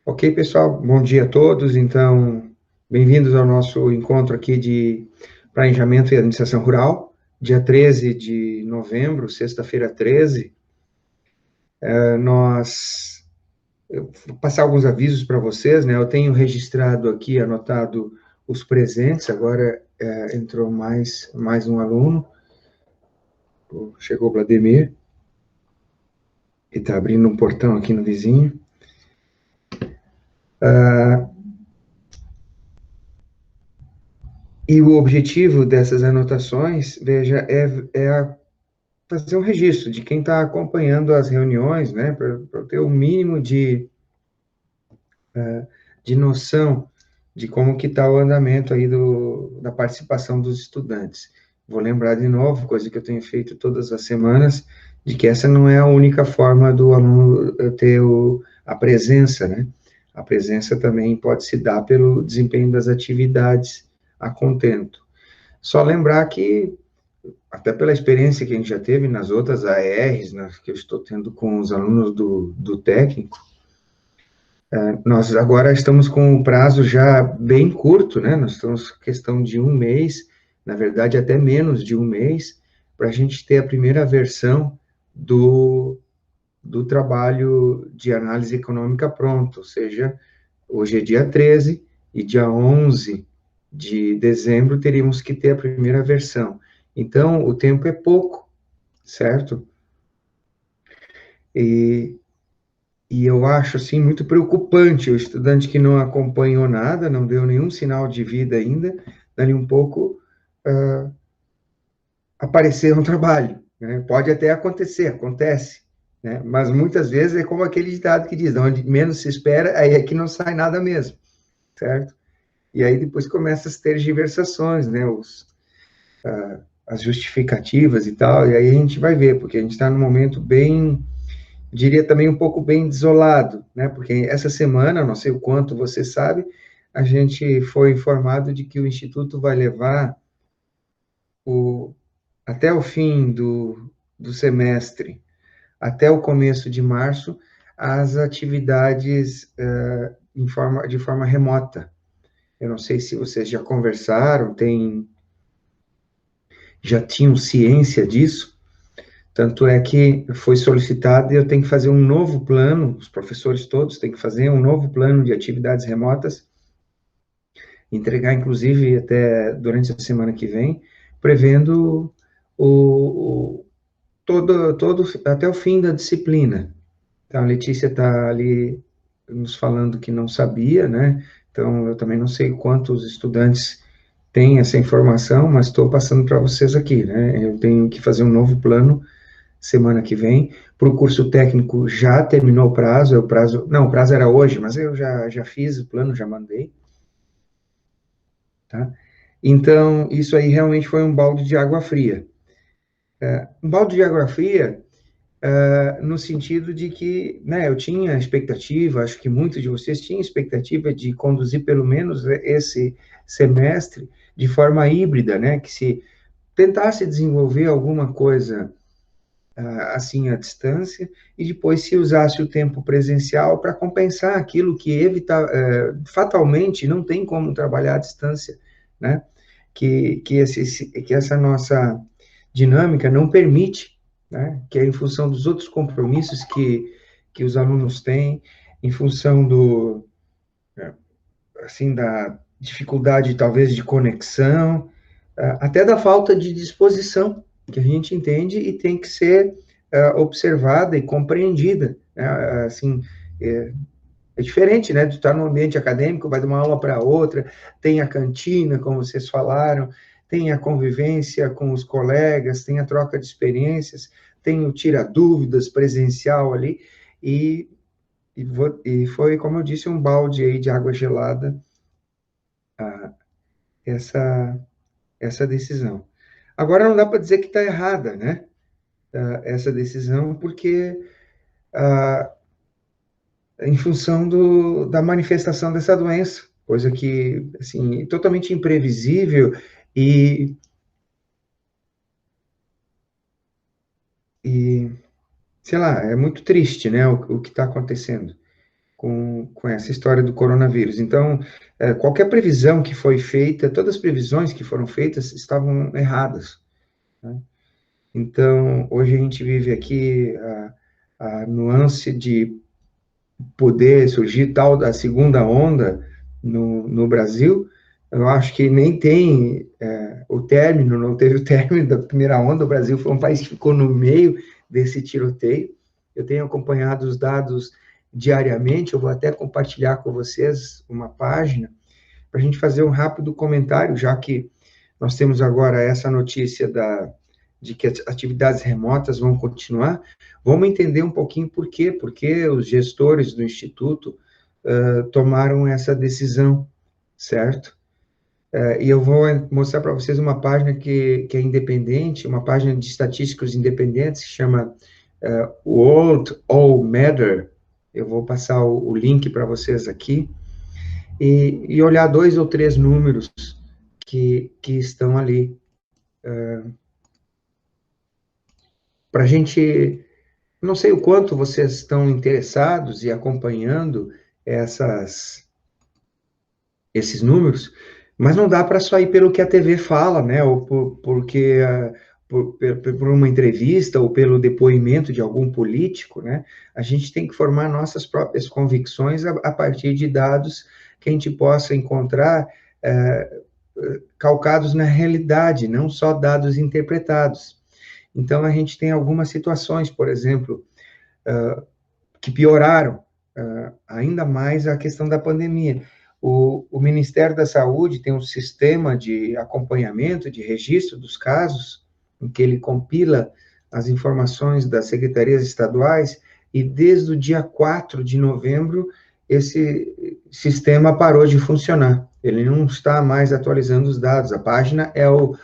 Ok, pessoal, bom dia a todos. Então, bem-vindos ao nosso encontro aqui de Planejamento e Administração Rural, dia 13 de novembro, sexta-feira 13. Eu vou passar alguns avisos para vocês, né? Eu tenho registrado aqui, anotado os presentes, agora entrou mais um aluno, chegou o Vladimir, e está abrindo um portão aqui no vizinho. E o objetivo dessas anotações, veja, fazer um registro de quem está acompanhando as reuniões, né, para ter o mínimo de noção de como que está o andamento aí da participação dos estudantes. Vou lembrar de novo, coisa que eu tenho feito todas as semanas, de que essa não é a única forma do aluno ter a presença, né? A presença também pode se dar pelo desempenho das atividades a contento. Só lembrar que até pela experiência que a gente já teve nas outras ARs, né, que eu estou tendo com os alunos do técnico, nós agora estamos com o prazo já bem curto, né? Nós estamos questão de um mês, na verdade até menos de um mês, para a gente ter a primeira versão do trabalho de análise econômica pronto, ou seja, hoje é dia 13 e dia 11 de dezembro teríamos que ter a primeira versão. Então, o tempo é pouco, certo? E, e eu acho, assim, muito preocupante o estudante que não acompanhou nada, não deu nenhum sinal de vida ainda, dali um pouco aparecer um trabalho, né? Pode até acontecer, acontece, né? Mas muitas vezes é como aquele ditado que diz, onde menos se espera, aí é que não sai nada mesmo, certo? E aí depois começa as tergiversações, né? As justificativas e tal, e aí a gente vai ver, porque a gente está num momento bem, diria também um pouco bem desolado, né? Porque essa semana, não sei o quanto você sabe, a gente foi informado de que o Instituto vai levar até o fim do semestre, até o começo de março, as atividades de forma remota. Eu não sei se vocês já conversaram, já tinham ciência disso, tanto é que foi solicitado e eu tenho que fazer um novo plano, os professores todos têm que fazer um novo plano de atividades remotas, entregar, inclusive, até durante a semana que vem, prevendo o, até o fim da disciplina. Então, a Letícia está ali nos falando que não sabia, né? Então, eu também não sei quantos estudantes têm essa informação, mas estou passando para vocês aqui, né? Eu tenho que fazer um novo plano semana que vem. Para o curso técnico já terminou o prazo, não, o prazo era hoje, mas eu já fiz o plano, já mandei, tá? Então, isso aí realmente foi um balde de água fria. Um balde de água fria no sentido de que, né, eu tinha expectativa, acho que muitos de vocês tinham expectativa de conduzir pelo menos esse semestre de forma híbrida, né, que se tentasse desenvolver alguma coisa assim à distância e depois se usasse o tempo presencial para compensar aquilo que fatalmente não tem como trabalhar à distância, né? Que essa nossa dinâmica não permite, né? Que é em função dos outros compromissos que os alunos têm, em função assim, da dificuldade, talvez, de conexão, até da falta de disposição, que a gente entende e tem que ser observada e compreendida, né? Assim, é, é diferente, né, de estar no ambiente acadêmico, vai de uma aula para outra, tem a cantina, como vocês falaram, tem a convivência com os colegas, tem a troca de experiências, tem o tira-dúvidas presencial ali, e, e foi, como eu disse, um balde aí de água gelada, essa, essa decisão. Agora, não dá para dizer que está errada, né, essa decisão, porque em função da manifestação dessa doença, coisa que, assim, totalmente imprevisível e, e sei lá, é muito triste, né, o que está acontecendo. com essa história do coronavírus. Então, qualquer previsão que foi feita, todas as previsões que foram feitas estavam erradas, né? Então, hoje a gente vive aqui a nuance de poder surgir tal da segunda onda no Brasil. Eu acho que nem tem o término, não teve o término da primeira onda. O Brasil foi um país que ficou no meio desse tiroteio. Eu tenho acompanhado os dados diariamente, eu vou até compartilhar com vocês uma página para a gente fazer um rápido comentário, já que nós temos agora essa notícia de que as atividades remotas vão continuar. Vamos entender um pouquinho por quê, porque os gestores do Instituto tomaram essa decisão, certo? E eu vou mostrar para vocês uma página que é independente, uma página de estatísticos independentes, que chama World All Matter. Eu vou passar o link para vocês aqui, e olhar 2 ou 3 números que estão ali, para a gente. Não sei o quanto vocês estão interessados e acompanhando esses números, mas não dá para só ir pelo que a TV fala, né? Ou porque por uma entrevista ou pelo depoimento de algum político, né? A gente tem que formar nossas próprias convicções a partir de dados que a gente possa encontrar calcados na realidade, não só dados interpretados. Então, a gente tem algumas situações, por exemplo, que pioraram ainda mais a questão da pandemia. O Ministério da Saúde tem um sistema de acompanhamento, de registro dos casos, em que ele compila as informações das secretarias estaduais, e desde o dia 4 de novembro, esse sistema parou de funcionar. Ele não está mais atualizando os dados. A página é o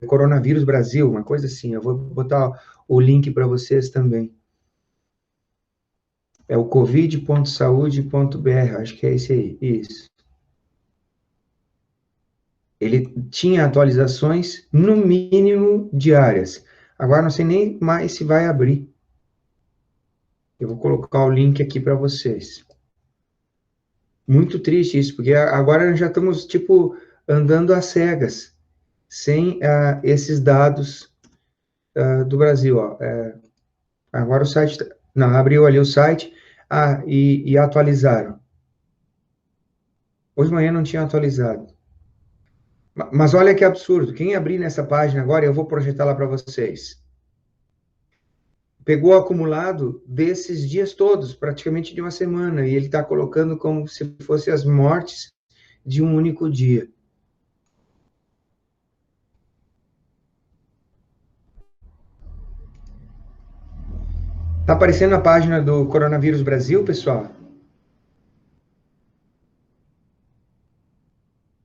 Coronavírus Brasil, uma coisa assim. Eu vou botar o link para vocês também. É o covid.saude.br, acho que é esse aí, isso. Ele tinha atualizações, no mínimo, diárias. Agora não sei nem mais se vai abrir. Eu vou colocar o link aqui para vocês. Muito triste isso, porque agora já estamos, tipo, andando às cegas, sem esses dados do Brasil. Ó. Agora o site... Não, abriu ali o site, e atualizaram. Hoje de manhã não tinha atualizado. Mas olha que absurdo. Quem abrir nessa página agora, eu vou projetar lá para vocês. Pegou o acumulado desses dias todos, praticamente de uma semana, e ele está colocando como se fossem as mortes de um único dia. Está aparecendo a página do Coronavírus Brasil, pessoal?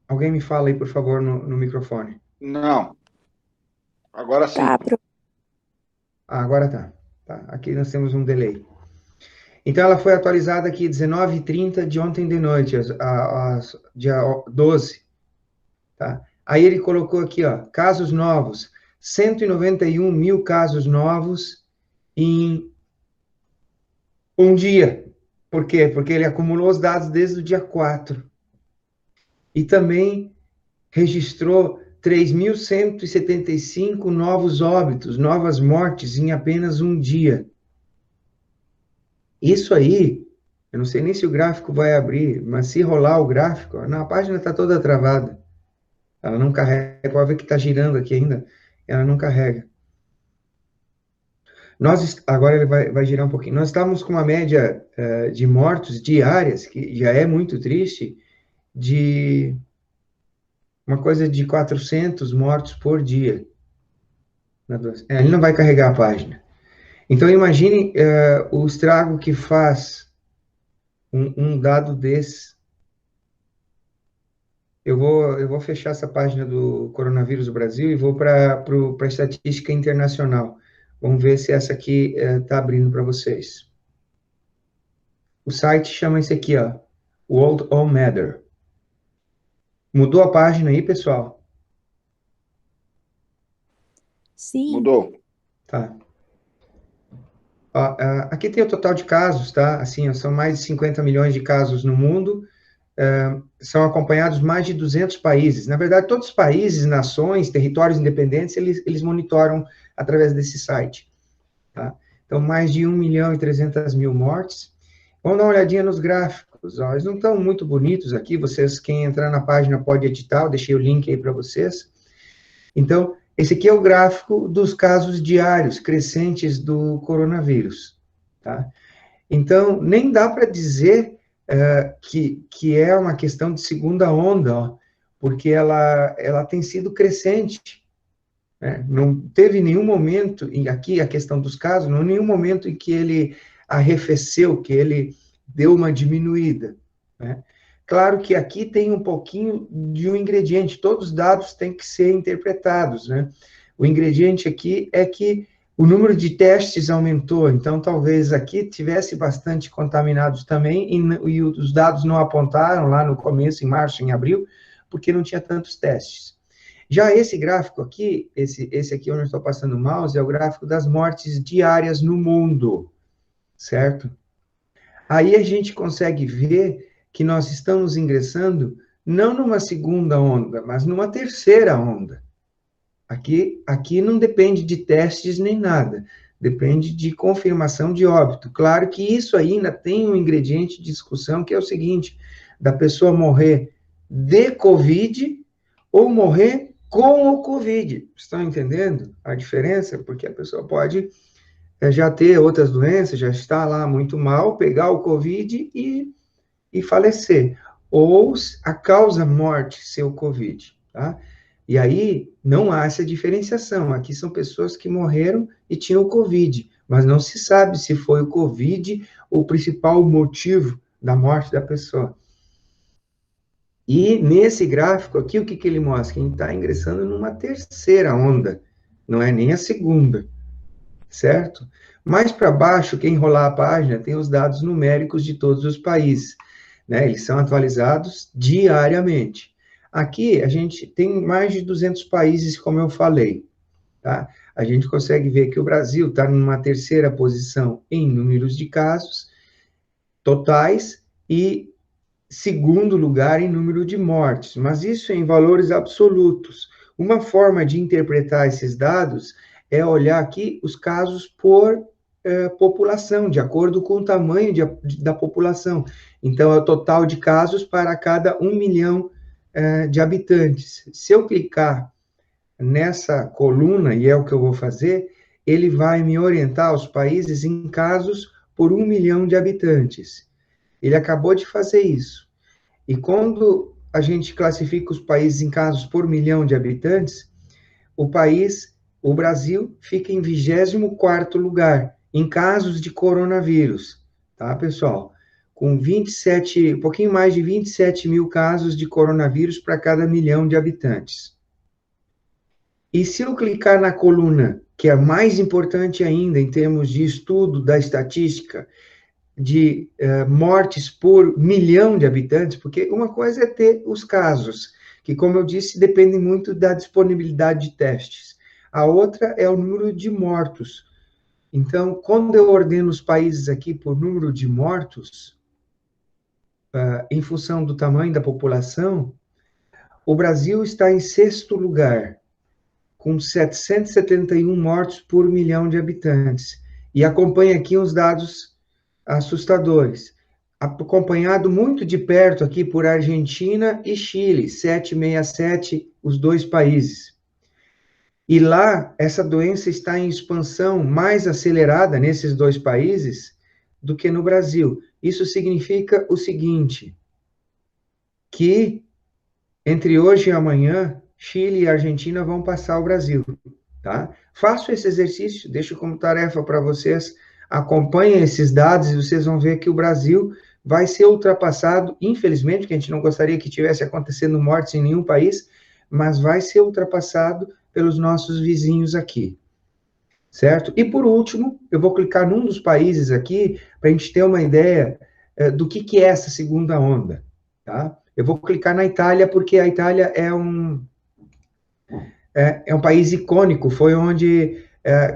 Alguém me fala aí, por favor, no microfone. Não. Agora sim. Tá, Agora tá. Aqui nós temos um delay. Então, ela foi atualizada aqui 19h30 de ontem de noite, dia 12. Tá? Aí ele colocou aqui, ó, casos novos, 191 mil casos novos em um dia. Por quê? Porque ele acumulou os dados desde o dia 4. E também registrou 3.175 novos óbitos, novas mortes em apenas um dia. Isso aí, eu não sei nem se o gráfico vai abrir, mas se rolar o gráfico, a página está toda travada. Ela não carrega, pode ver que está girando aqui ainda, ela não carrega. Agora ele vai girar um pouquinho. Nós estávamos com uma média de mortos diárias, que já é muito triste, de uma coisa de 400 mortos por dia. Ele não vai carregar a página. Então, imagine o estrago que faz um dado desse. Eu vou fechar essa página do Coronavírus Brasil e vou para a estatística internacional. Vamos ver se essa aqui está abrindo para vocês. O site chama esse aqui, ó, World All Matter. Mudou a página aí, pessoal? sim. Mudou. Tá. Ó, aqui tem o total de casos, tá? Assim, ó, são mais de 50 milhões de casos no mundo, são acompanhados mais de 200 países. Na verdade, todos os países, nações, territórios independentes, eles monitoram através desse site, tá? Então, mais de 1.300.000 mortes. Vamos dar uma olhadinha nos gráficos, ó. Eles não estão muito bonitos aqui, vocês, quem entrar na página pode editar, eu deixei o link aí para vocês. Então, esse aqui é o gráfico dos casos diários crescentes do coronavírus, tá? Então, nem dá para dizer que é uma questão de segunda onda, ó, porque ela tem sido crescente, né? Não teve nenhum momento, e aqui a questão dos casos, não nenhum momento em que ele arrefeceu, que ele deu uma diminuída, né? Claro que aqui tem um pouquinho de um ingrediente, todos os dados têm que ser interpretados, né? O ingrediente aqui é que o número de testes aumentou, então talvez aqui tivesse bastante contaminados também, e os dados não apontaram lá no começo, em março, em abril, porque não tinha tantos testes. Já esse gráfico aqui, esse aqui onde eu estou passando o mouse, é o gráfico das mortes diárias no mundo, certo? Aí a gente consegue ver que nós estamos ingressando não numa segunda onda, mas numa terceira onda. Aqui não depende de testes nem nada, depende de confirmação de óbito. Claro que isso ainda tem um ingrediente de discussão, que é o seguinte, da pessoa morrer de Covid ou morrer com o Covid. Estão entendendo a diferença? Porque a pessoa pode já ter outras doenças, já está lá muito mal, pegar o Covid e falecer. Ou a causa morte ser o Covid, tá? E aí, não há essa diferenciação. Aqui são pessoas que morreram e tinham o Covid, mas não se sabe se foi o Covid o principal motivo da morte da pessoa. E nesse gráfico aqui, o que ele mostra? Quem está ingressando numa terceira onda, não é nem a segunda, certo? Mais para baixo, quem rolar a página, tem os dados numéricos de todos os países, né? Eles são atualizados diariamente. Aqui, a gente tem mais de 200 países, como eu falei, tá? A gente consegue ver que o Brasil está numa terceira posição em números de casos totais e segundo lugar em número de mortes, mas isso em valores absolutos. Uma forma de interpretar esses dados é olhar aqui os casos por população, de acordo com o tamanho da população. Então, é o total de casos para cada 1 milhão de habitantes. Se eu clicar nessa coluna, e é o que eu vou fazer, ele vai me orientar os países em casos por 1 milhão de habitantes. Ele acabou de fazer isso. E quando a gente classifica os países em casos por milhão de habitantes, o Brasil, fica em 24º lugar em casos de coronavírus, tá, pessoal? Com 27, um pouquinho mais de 27 mil casos de coronavírus para cada milhão de habitantes. E se eu clicar na coluna, que é mais importante ainda em termos de estudo da estatística, de mortes por milhão de habitantes, porque uma coisa é ter os casos, que, como eu disse, dependem muito da disponibilidade de testes. A outra é o número de mortos. Então, quando eu ordeno os países aqui por número de mortos, em função do tamanho da população, o Brasil está em 6º lugar, com 771 mortos por milhão de habitantes. E acompanha aqui os dados assustadores, acompanhado muito de perto aqui por Argentina e Chile, 767, os dois países. E lá, essa doença está em expansão mais acelerada nesses dois países do que no Brasil. Isso significa o seguinte, que entre hoje e amanhã, Chile e Argentina vão passar o Brasil, tá? Faço esse exercício, deixo como tarefa para vocês, acompanhem esses dados e vocês vão ver que o Brasil vai ser ultrapassado, infelizmente, que a gente não gostaria que tivesse acontecendo mortes em nenhum país, mas vai ser ultrapassado pelos nossos vizinhos aqui, certo? E por último, eu vou clicar num dos países aqui, para a gente ter uma ideia do que é essa segunda onda, tá? Eu vou clicar na Itália, porque a Itália é um país icônico, foi onde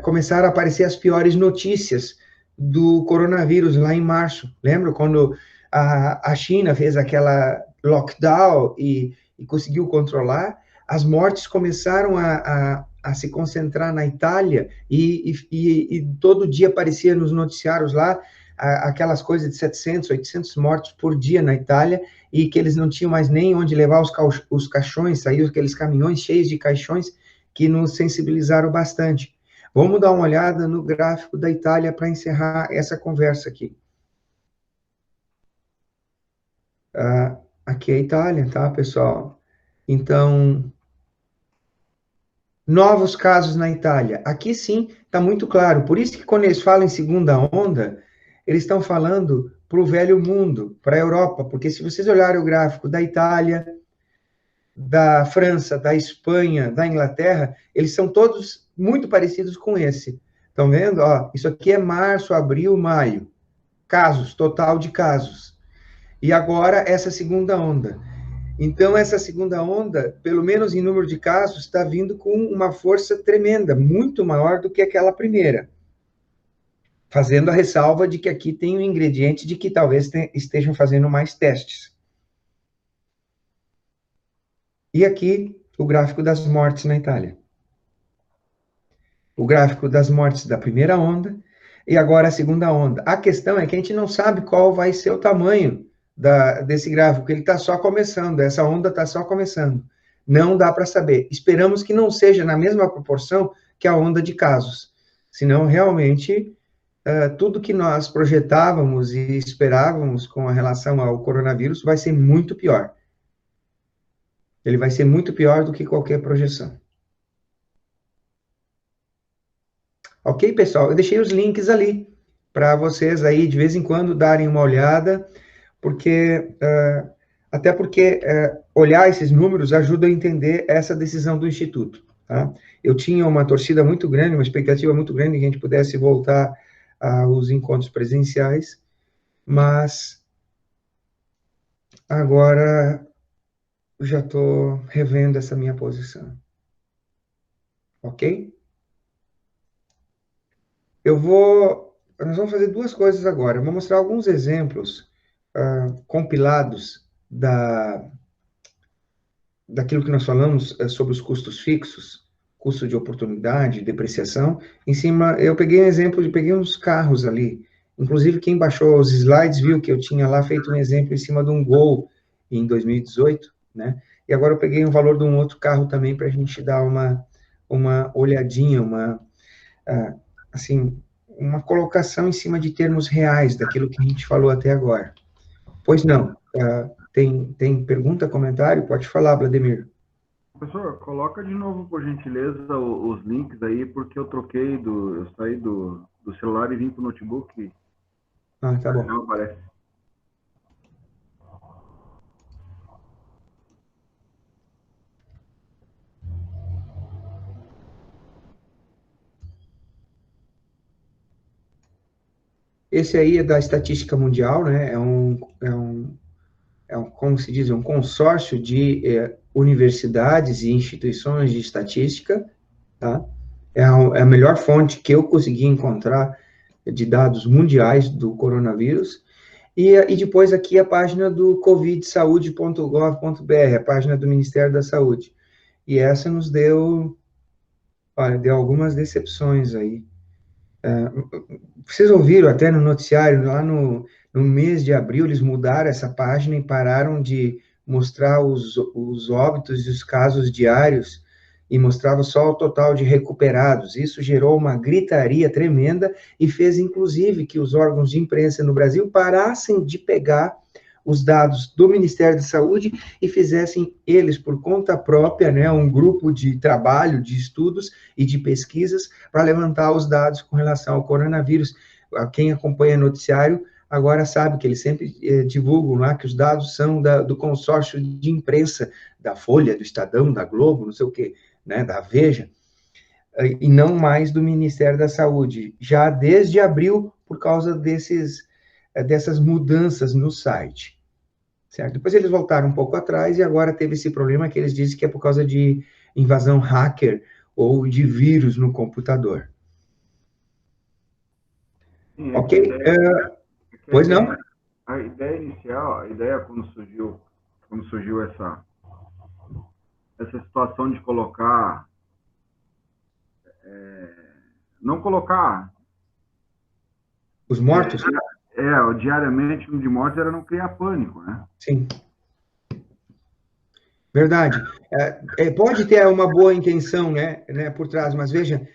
começaram a aparecer as piores notícias do coronavírus lá em março. Lembra quando a China fez aquela lockdown e conseguiu controlar? As mortes começaram a se concentrar na Itália e todo dia aparecia nos noticiários lá aquelas coisas de 700, 800 mortos por dia na Itália e que eles não tinham mais nem onde levar os caixões, saíram aqueles caminhões cheios de caixões que nos sensibilizaram bastante. Vamos dar uma olhada no gráfico da Itália para encerrar essa conversa aqui. Aqui é a Itália, tá, pessoal? Então, novos casos na Itália. Aqui sim, está muito claro. Por isso que quando eles falam em segunda onda, eles estão falando para o velho mundo, para a Europa, porque se vocês olharem o gráfico da Itália, da França, da Espanha, da Inglaterra, eles são todos muito parecidos com esse. Estão vendo? Ó, isso aqui é março, abril, maio. Casos, total de casos. E agora essa segunda onda. Então, essa segunda onda, pelo menos em número de casos, está vindo com uma força tremenda, muito maior do que aquela primeira. Fazendo a ressalva de que aqui tem um ingrediente de que talvez estejam fazendo mais testes. E aqui, o gráfico das mortes na Itália. O gráfico das mortes da primeira onda e agora a segunda onda. A questão é que a gente não sabe qual vai ser o tamanho desse gráfico, ele está só começando, essa onda está só começando. Não dá para saber. Esperamos que não seja na mesma proporção que a onda de casos. Senão, realmente, tudo que nós projetávamos e esperávamos com relação ao coronavírus vai ser muito pior. Ele vai ser muito pior do que qualquer projeção. Ok, pessoal? Eu deixei os links ali para vocês aí, de vez em quando, darem uma olhada, porque, até porque olhar esses números ajuda a entender essa decisão do Instituto. Tá? Eu tinha uma torcida muito grande, uma expectativa muito grande que a gente pudesse voltar aos encontros presenciais, mas agora já estou revendo essa minha posição. Ok? Nós vamos fazer duas coisas agora. Eu vou mostrar alguns exemplos compilados daquilo que nós falamos sobre os custos fixos, custo de oportunidade, depreciação. Em cima, eu peguei um exemplo, peguei uns carros ali. Inclusive, quem baixou os slides viu que eu tinha lá feito um exemplo em cima de um Gol em 2018, né? E agora eu peguei um valor de um outro carro também para a gente dar uma olhadinha, assim, uma colocação em cima de termos reais daquilo que a gente falou até agora. Pois não. Tem pergunta, comentário? Pode falar, Vladimir. Professor, coloca de novo, por gentileza, os links aí, porque eu saí do celular e vim para o notebook. Tá bom. Não aparece. Esse aí é da estatística mundial, né? Como se diz, um consórcio de universidades e instituições de estatística, tá? É a melhor fonte que eu consegui encontrar de dados mundiais do coronavírus. E depois aqui a página do covidsaude.gov.br, a página do Ministério da Saúde. E essa nos deu algumas decepções aí. Vocês ouviram até no noticiário, lá no mês de abril, eles mudaram essa página e pararam de mostrar os óbitos e os casos diários e mostrava só o total de recuperados. Isso gerou uma gritaria tremenda e fez, inclusive, que os órgãos de imprensa no Brasil parassem de pegar os dados do Ministério da Saúde e fizessem eles, por conta própria, né, um grupo de trabalho, de estudos e de pesquisas para levantar os dados com relação ao coronavírus. Quem acompanha noticiário agora sabe que eles sempre divulgam lá que os dados são do consórcio de imprensa, da Folha, do Estadão, da Globo, não sei o quê, né, da Veja, e não mais do Ministério da Saúde, já desde abril, por causa dessas mudanças no site. Certo? Depois eles voltaram um pouco atrás e agora teve esse problema que eles dizem que é por causa de invasão hacker ou de vírus no computador. Sim, é que Ok? Pois não? a ideia inicial, a ideia quando surgiu essa situação de colocar, não colocar, Os mortos? diariamente um de morte era não criar pânico, né? Sim. Verdade. Pode ter uma boa intenção, né, por trás, mas veja,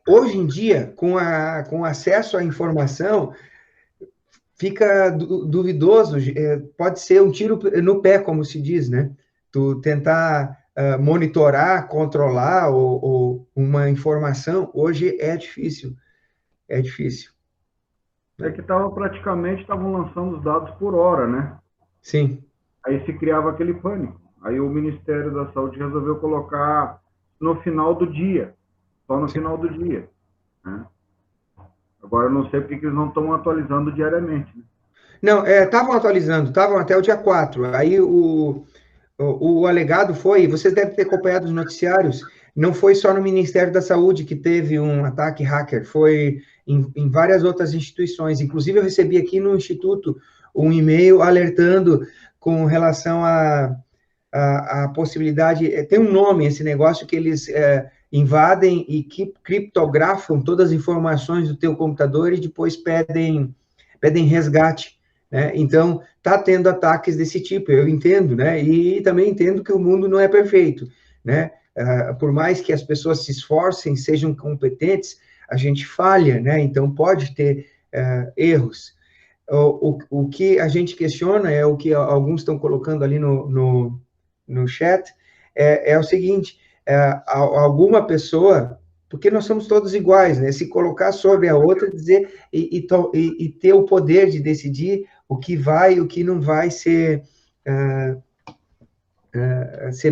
hoje em dia, com acesso à informação, fica duvidoso, pode ser um tiro no pé, como se diz, né? Tu tentar monitorar, controlar ou uma informação, hoje é difícil, é difícil. É que estavam lançando os dados por hora, né? Sim. Aí se criava aquele pânico. Aí o Ministério da Saúde resolveu colocar no final do dia, só no final do dia, né? Agora eu não sei porque que eles não estão atualizando diariamente, né? Não, estavam atualizando, estavam até o dia 4. Aí o alegado foi, vocês devem ter acompanhado os noticiários, não foi só no Ministério da Saúde que teve um ataque hacker, foi em várias outras instituições. Inclusive, eu recebi aqui no Instituto um e-mail alertando com relação à possibilidade, tem um nome esse negócio que eles invadem e criptografam todas as informações do teu computador e depois pedem resgate, né? Então, está tendo ataques desse tipo, eu entendo, né? E também entendo que o mundo não é perfeito, né? Por mais que as pessoas se esforcem, sejam competentes, a gente falha, né? Então, pode ter erros. O que a gente questiona é o que alguns estão colocando ali no chat, é o seguinte, alguma pessoa, porque nós somos todos iguais, né? Se colocar sobre a outra, dizer e ter o poder de decidir o que vai e o que não vai ser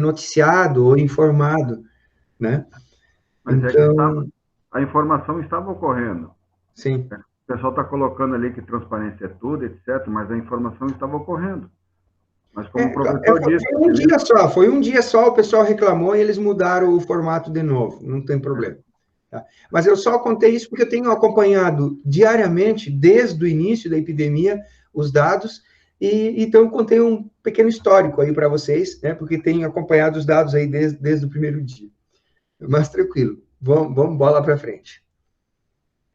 noticiado ou informado, né? Mas é que Então, a informação estava ocorrendo. sim. O pessoal está colocando ali que transparência é tudo, etc., mas a informação estava ocorrendo. Mas como o professor disse... Foi um dia só, o pessoal reclamou e eles mudaram o formato de novo, não tem problema. Tá? Mas eu só contei isso porque eu tenho acompanhado diariamente, desde o início da epidemia, os dados, e então eu contei um pequeno histórico aí para vocês, né, porque tenho acompanhado os dados aí desde o primeiro dia. Mas tranquilo, vamos bola para frente.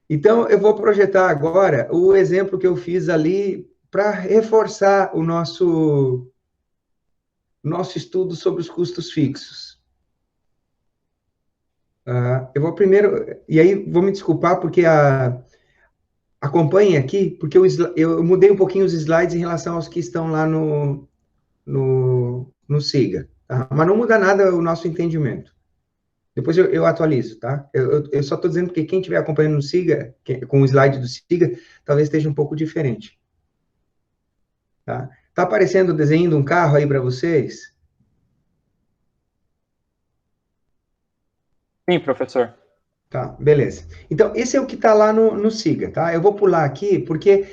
Então, eu vou projetar agora o exemplo que eu fiz ali para reforçar o nosso estudo sobre os custos fixos. Eu vou primeiro, e aí vou me desculpar porque acompanhem aqui, porque eu mudei um pouquinho os slides em relação aos que estão lá no SIGA, tá? Mas não muda nada o nosso entendimento. Depois eu atualizo, tá? Eu só estou dizendo que quem estiver acompanhando no SIGA, com o slide do SIGA, talvez esteja um pouco diferente. Tá? Tá aparecendo o desenho de um carro aí para vocês? Sim, professor. Tá, beleza. Então, esse é o que está lá no SIGA, tá? Eu vou pular aqui, porque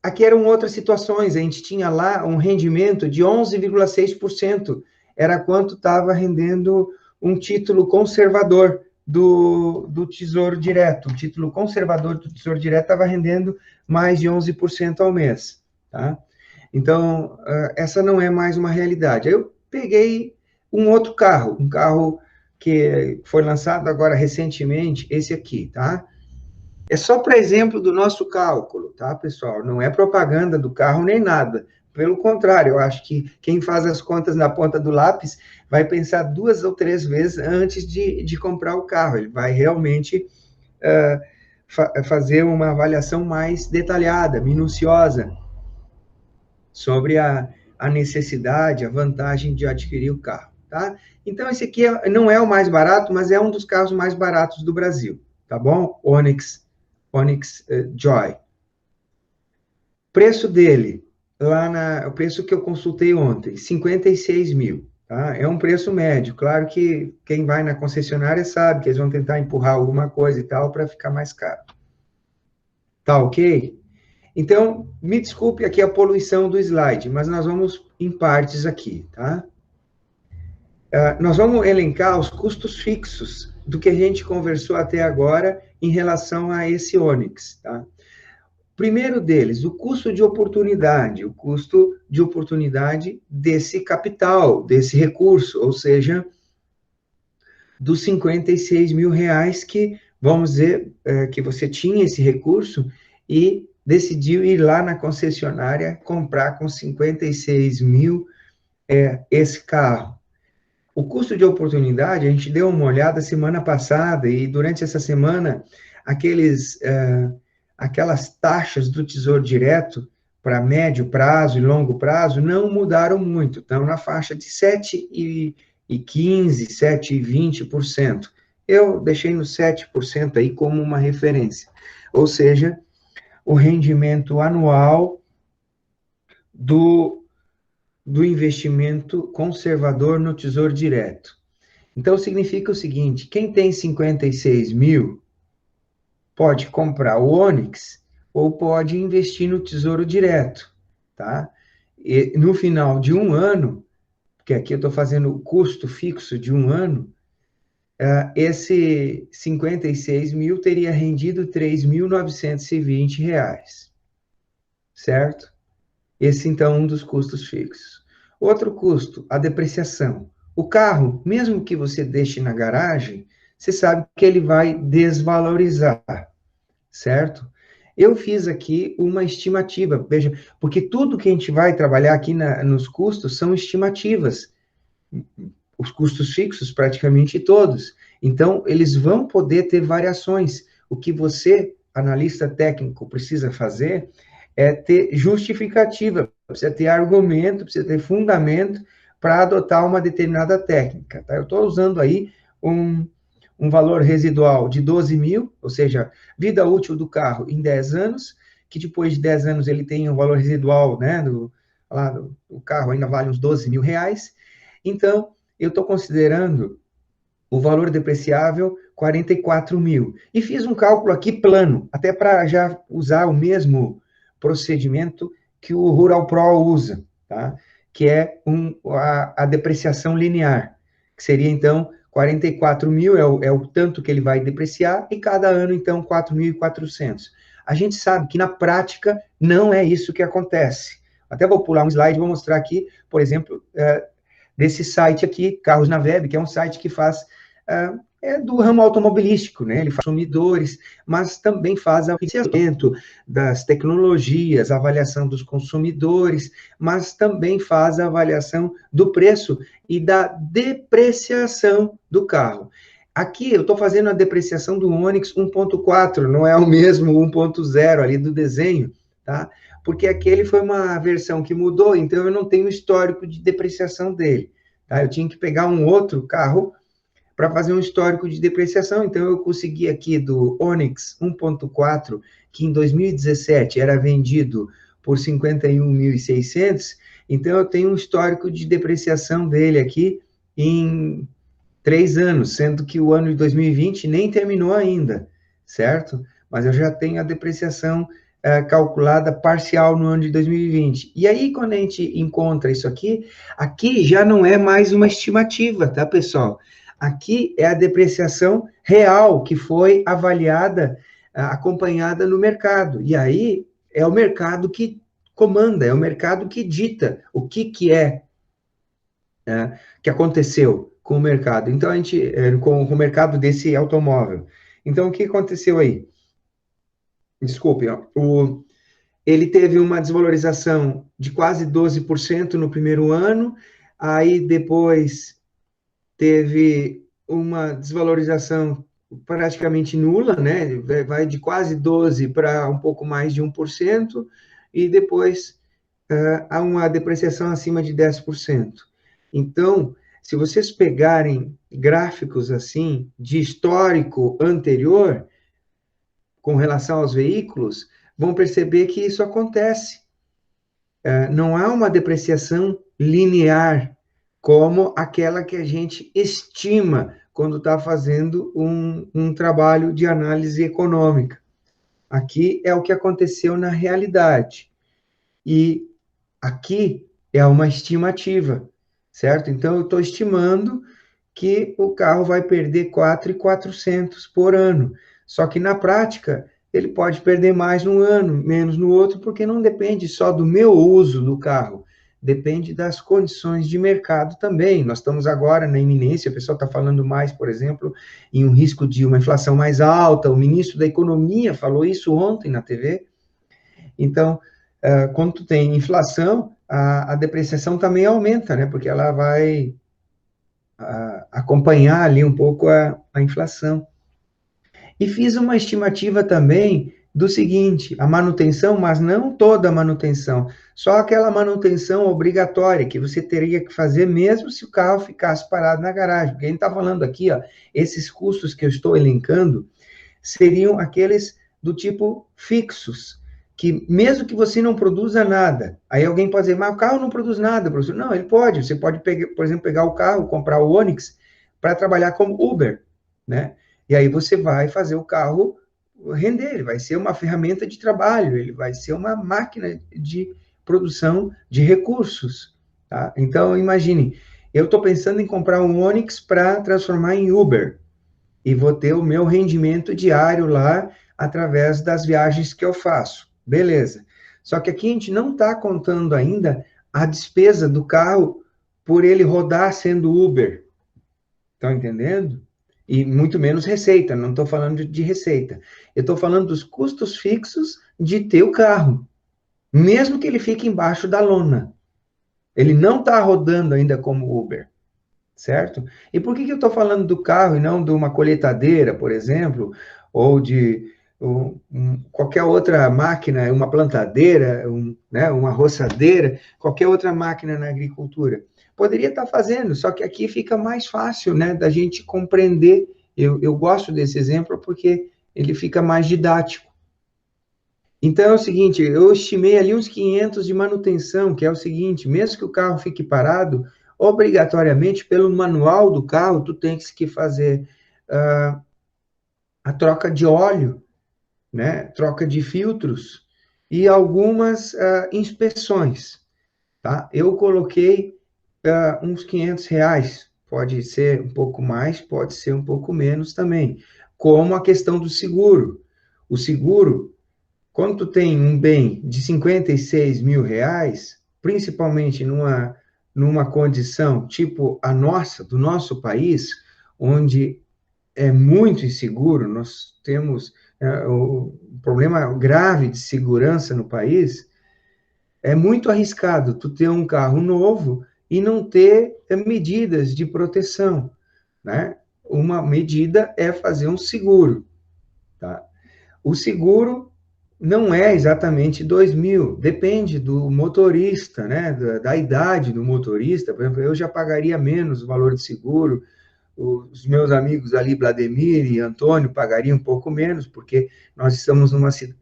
aqui eram outras situações. A gente tinha lá um rendimento de 11,6%. Era quanto estava rendendo um título conservador do Tesouro Direto. O título conservador do Tesouro Direto estava rendendo mais de 11% ao mês, tá? Então, essa não é mais uma realidade. Aí eu peguei um outro carro, um carro que foi lançado agora recentemente, esse aqui, tá? É só para exemplo do nosso cálculo, tá, pessoal? Não é propaganda do carro nem nada. Pelo contrário, eu acho que quem faz as contas na ponta do lápis vai pensar 2 ou 3 vezes antes de comprar o carro. Ele vai realmente fazer uma avaliação mais detalhada, minuciosa, sobre a necessidade, a vantagem de adquirir o carro, tá? Então, esse aqui não é o mais barato, mas é um dos carros mais baratos do Brasil, tá bom? Onix Joy. Preço dele, o preço que eu consultei ontem, 56 mil, tá? É um preço médio. Claro que quem vai na concessionária sabe que eles vão tentar empurrar alguma coisa e tal para ficar mais caro. Tá ok? Então, me desculpe aqui a poluição do slide, mas nós vamos em partes aqui, tá? Nós vamos elencar os custos fixos do que a gente conversou até agora em relação a esse Onix, tá? Primeiro deles, o custo de oportunidade desse capital, desse recurso, ou seja, dos 56 mil reais que, vamos dizer, que você tinha esse recurso e decidiu ir lá na concessionária comprar com 56 mil esse carro. O custo de oportunidade, a gente deu uma olhada semana passada e durante essa semana, aquelas taxas do Tesouro Direto para médio prazo e longo prazo não mudaram muito, estão na faixa de 7,15%, 7,20%. Eu deixei no 7% aí como uma referência, ou seja, o rendimento anual do investimento conservador no Tesouro Direto. Então, significa o seguinte, quem tem 56 mil pode comprar o Onix ou pode investir no Tesouro Direto, tá? E no final de um ano, porque aqui eu estou fazendo o custo fixo de um ano, esse 56 mil teria rendido R$ 3.920, certo? Esse, então, é um dos custos fixos. Outro custo, a depreciação. O carro, mesmo que você deixe na garagem, você sabe que ele vai desvalorizar, certo? Eu fiz aqui uma estimativa, veja, porque tudo que a gente vai trabalhar aqui nos custos são estimativas, os custos fixos praticamente todos. Então, eles vão poder ter variações. O que você, analista técnico, precisa fazer é ter justificativa, precisa ter argumento, precisa ter fundamento para adotar uma determinada técnica. Tá? Eu estou usando aí um valor residual de 12 mil, ou seja, vida útil do carro em 10 anos, que depois de 10 anos ele tem um valor residual, né, o carro ainda vale uns 12 mil reais. Então, eu estou considerando o valor depreciável 44 mil. E fiz um cálculo aqui plano, até para já usar o mesmo procedimento que o Rural Pro usa, tá? Que é a depreciação linear, que seria, então, 44 mil é o tanto que ele vai depreciar, e cada ano, então, 4.400. A gente sabe que, na prática, não é isso que acontece. Até vou pular um slide e vou mostrar aqui, por exemplo, desse site aqui, Carros na Web, que é um site que faz... do ramo automobilístico, né? Ele faz consumidores, mas também faz avaliamento das tecnologias, avaliação dos consumidores, mas também faz a avaliação do preço e da depreciação do carro. Aqui eu estou fazendo a depreciação do Onix 1.4, não é o mesmo 1.0 ali do desenho, tá? Porque aquele foi uma versão que mudou, então eu não tenho histórico de depreciação dele, tá? Eu tinha que pegar um outro carro para fazer um histórico de depreciação. Então, eu consegui aqui do Onix 1.4, que em 2017 era vendido por 51.600, então eu tenho um histórico de depreciação dele aqui em 3 anos, sendo que o ano de 2020 nem terminou ainda, certo? Mas eu já tenho a depreciação calculada parcial no ano de 2020. E aí, quando a gente encontra isso aqui já não é mais uma estimativa, tá, pessoal? Aqui é a depreciação real que foi avaliada, acompanhada no mercado. E aí é o mercado que comanda, é o mercado que dita o que que aconteceu com o mercado. Então, com o mercado desse automóvel. Então, o que aconteceu aí? Desculpe, ele teve uma desvalorização de quase 12% no primeiro ano, aí depois teve uma desvalorização praticamente nula, né? Vai de quase 12% para um pouco mais de 1%, e depois há uma depreciação acima de 10%. Então, se vocês pegarem gráficos assim, de histórico anterior, com relação aos veículos, vão perceber que isso acontece. Não há uma depreciação linear, como aquela que a gente estima quando está fazendo um trabalho de análise econômica. Aqui é o que aconteceu na realidade. E aqui é uma estimativa, certo? Então, eu estou estimando que o carro vai perder 4.400 por ano. Só que, na prática, ele pode perder mais num ano, menos no outro, porque não depende só do meu uso do carro, depende das condições de mercado também. Nós estamos agora na iminência, o pessoal está falando mais, por exemplo, em um risco de uma inflação mais alta, o ministro da Economia falou isso ontem na TV. Então, quando tu tem inflação, a depreciação também aumenta, né? Porque ela vai acompanhar ali um pouco a inflação. E fiz uma estimativa também do seguinte, a manutenção, mas não toda a manutenção, só aquela manutenção obrigatória que você teria que fazer mesmo se o carro ficasse parado na garagem. Porque a gente está falando aqui, ó, esses custos que eu estou elencando seriam aqueles do tipo fixos, que mesmo que você não produza nada, aí alguém pode dizer, mas o carro não produz nada, professor. Não, ele pode, você pode, por exemplo, pegar o carro, comprar o Onix para trabalhar como Uber, né? E aí você vai fazer o carro render, ele vai ser uma ferramenta de trabalho, ele vai ser uma máquina de produção de recursos, tá? Então, imagine, eu estou pensando em comprar um Onix para transformar em Uber, e vou ter o meu rendimento diário lá através das viagens que eu faço. Beleza. Só que aqui a gente não está contando ainda a despesa do carro por ele rodar sendo Uber. Estão entendendo? E muito menos receita, não estou falando de receita. Eu estou falando dos custos fixos de ter o carro, mesmo que ele fique embaixo da lona. Ele não está rodando ainda como Uber, certo? E por que eu estou falando do carro e não de uma colheitadeira, por exemplo, ou de qualquer outra máquina, uma plantadeira, né, uma roçadeira, qualquer outra máquina na agricultura? Poderia estar fazendo, só que aqui fica mais fácil, né, da gente compreender. Eu gosto desse exemplo porque ele fica mais didático. Então é o seguinte, eu estimei ali uns 500 de manutenção, que é o seguinte, mesmo que o carro fique parado, obrigatoriamente, pelo manual do carro, tu tens que fazer a troca de óleo, né, troca de filtros e algumas inspeções, tá? Eu coloquei uns R$ 500, pode ser um pouco mais, pode ser um pouco menos também, como a questão do seguro. O seguro, quando tu tem um bem de R$ 56 mil, principalmente numa condição tipo a nossa, do nosso país, onde é muito inseguro, nós temos um problema grave de segurança no país, é muito arriscado tu ter um carro novo e não ter medidas de proteção, né? Uma medida é fazer um seguro, tá? O seguro não é exatamente 2.000, depende do motorista, né? Da idade do motorista. Por exemplo, eu já pagaria menos o valor de seguro, os meus amigos ali, Vladimir e Antônio, pagariam um pouco menos, porque nós estamos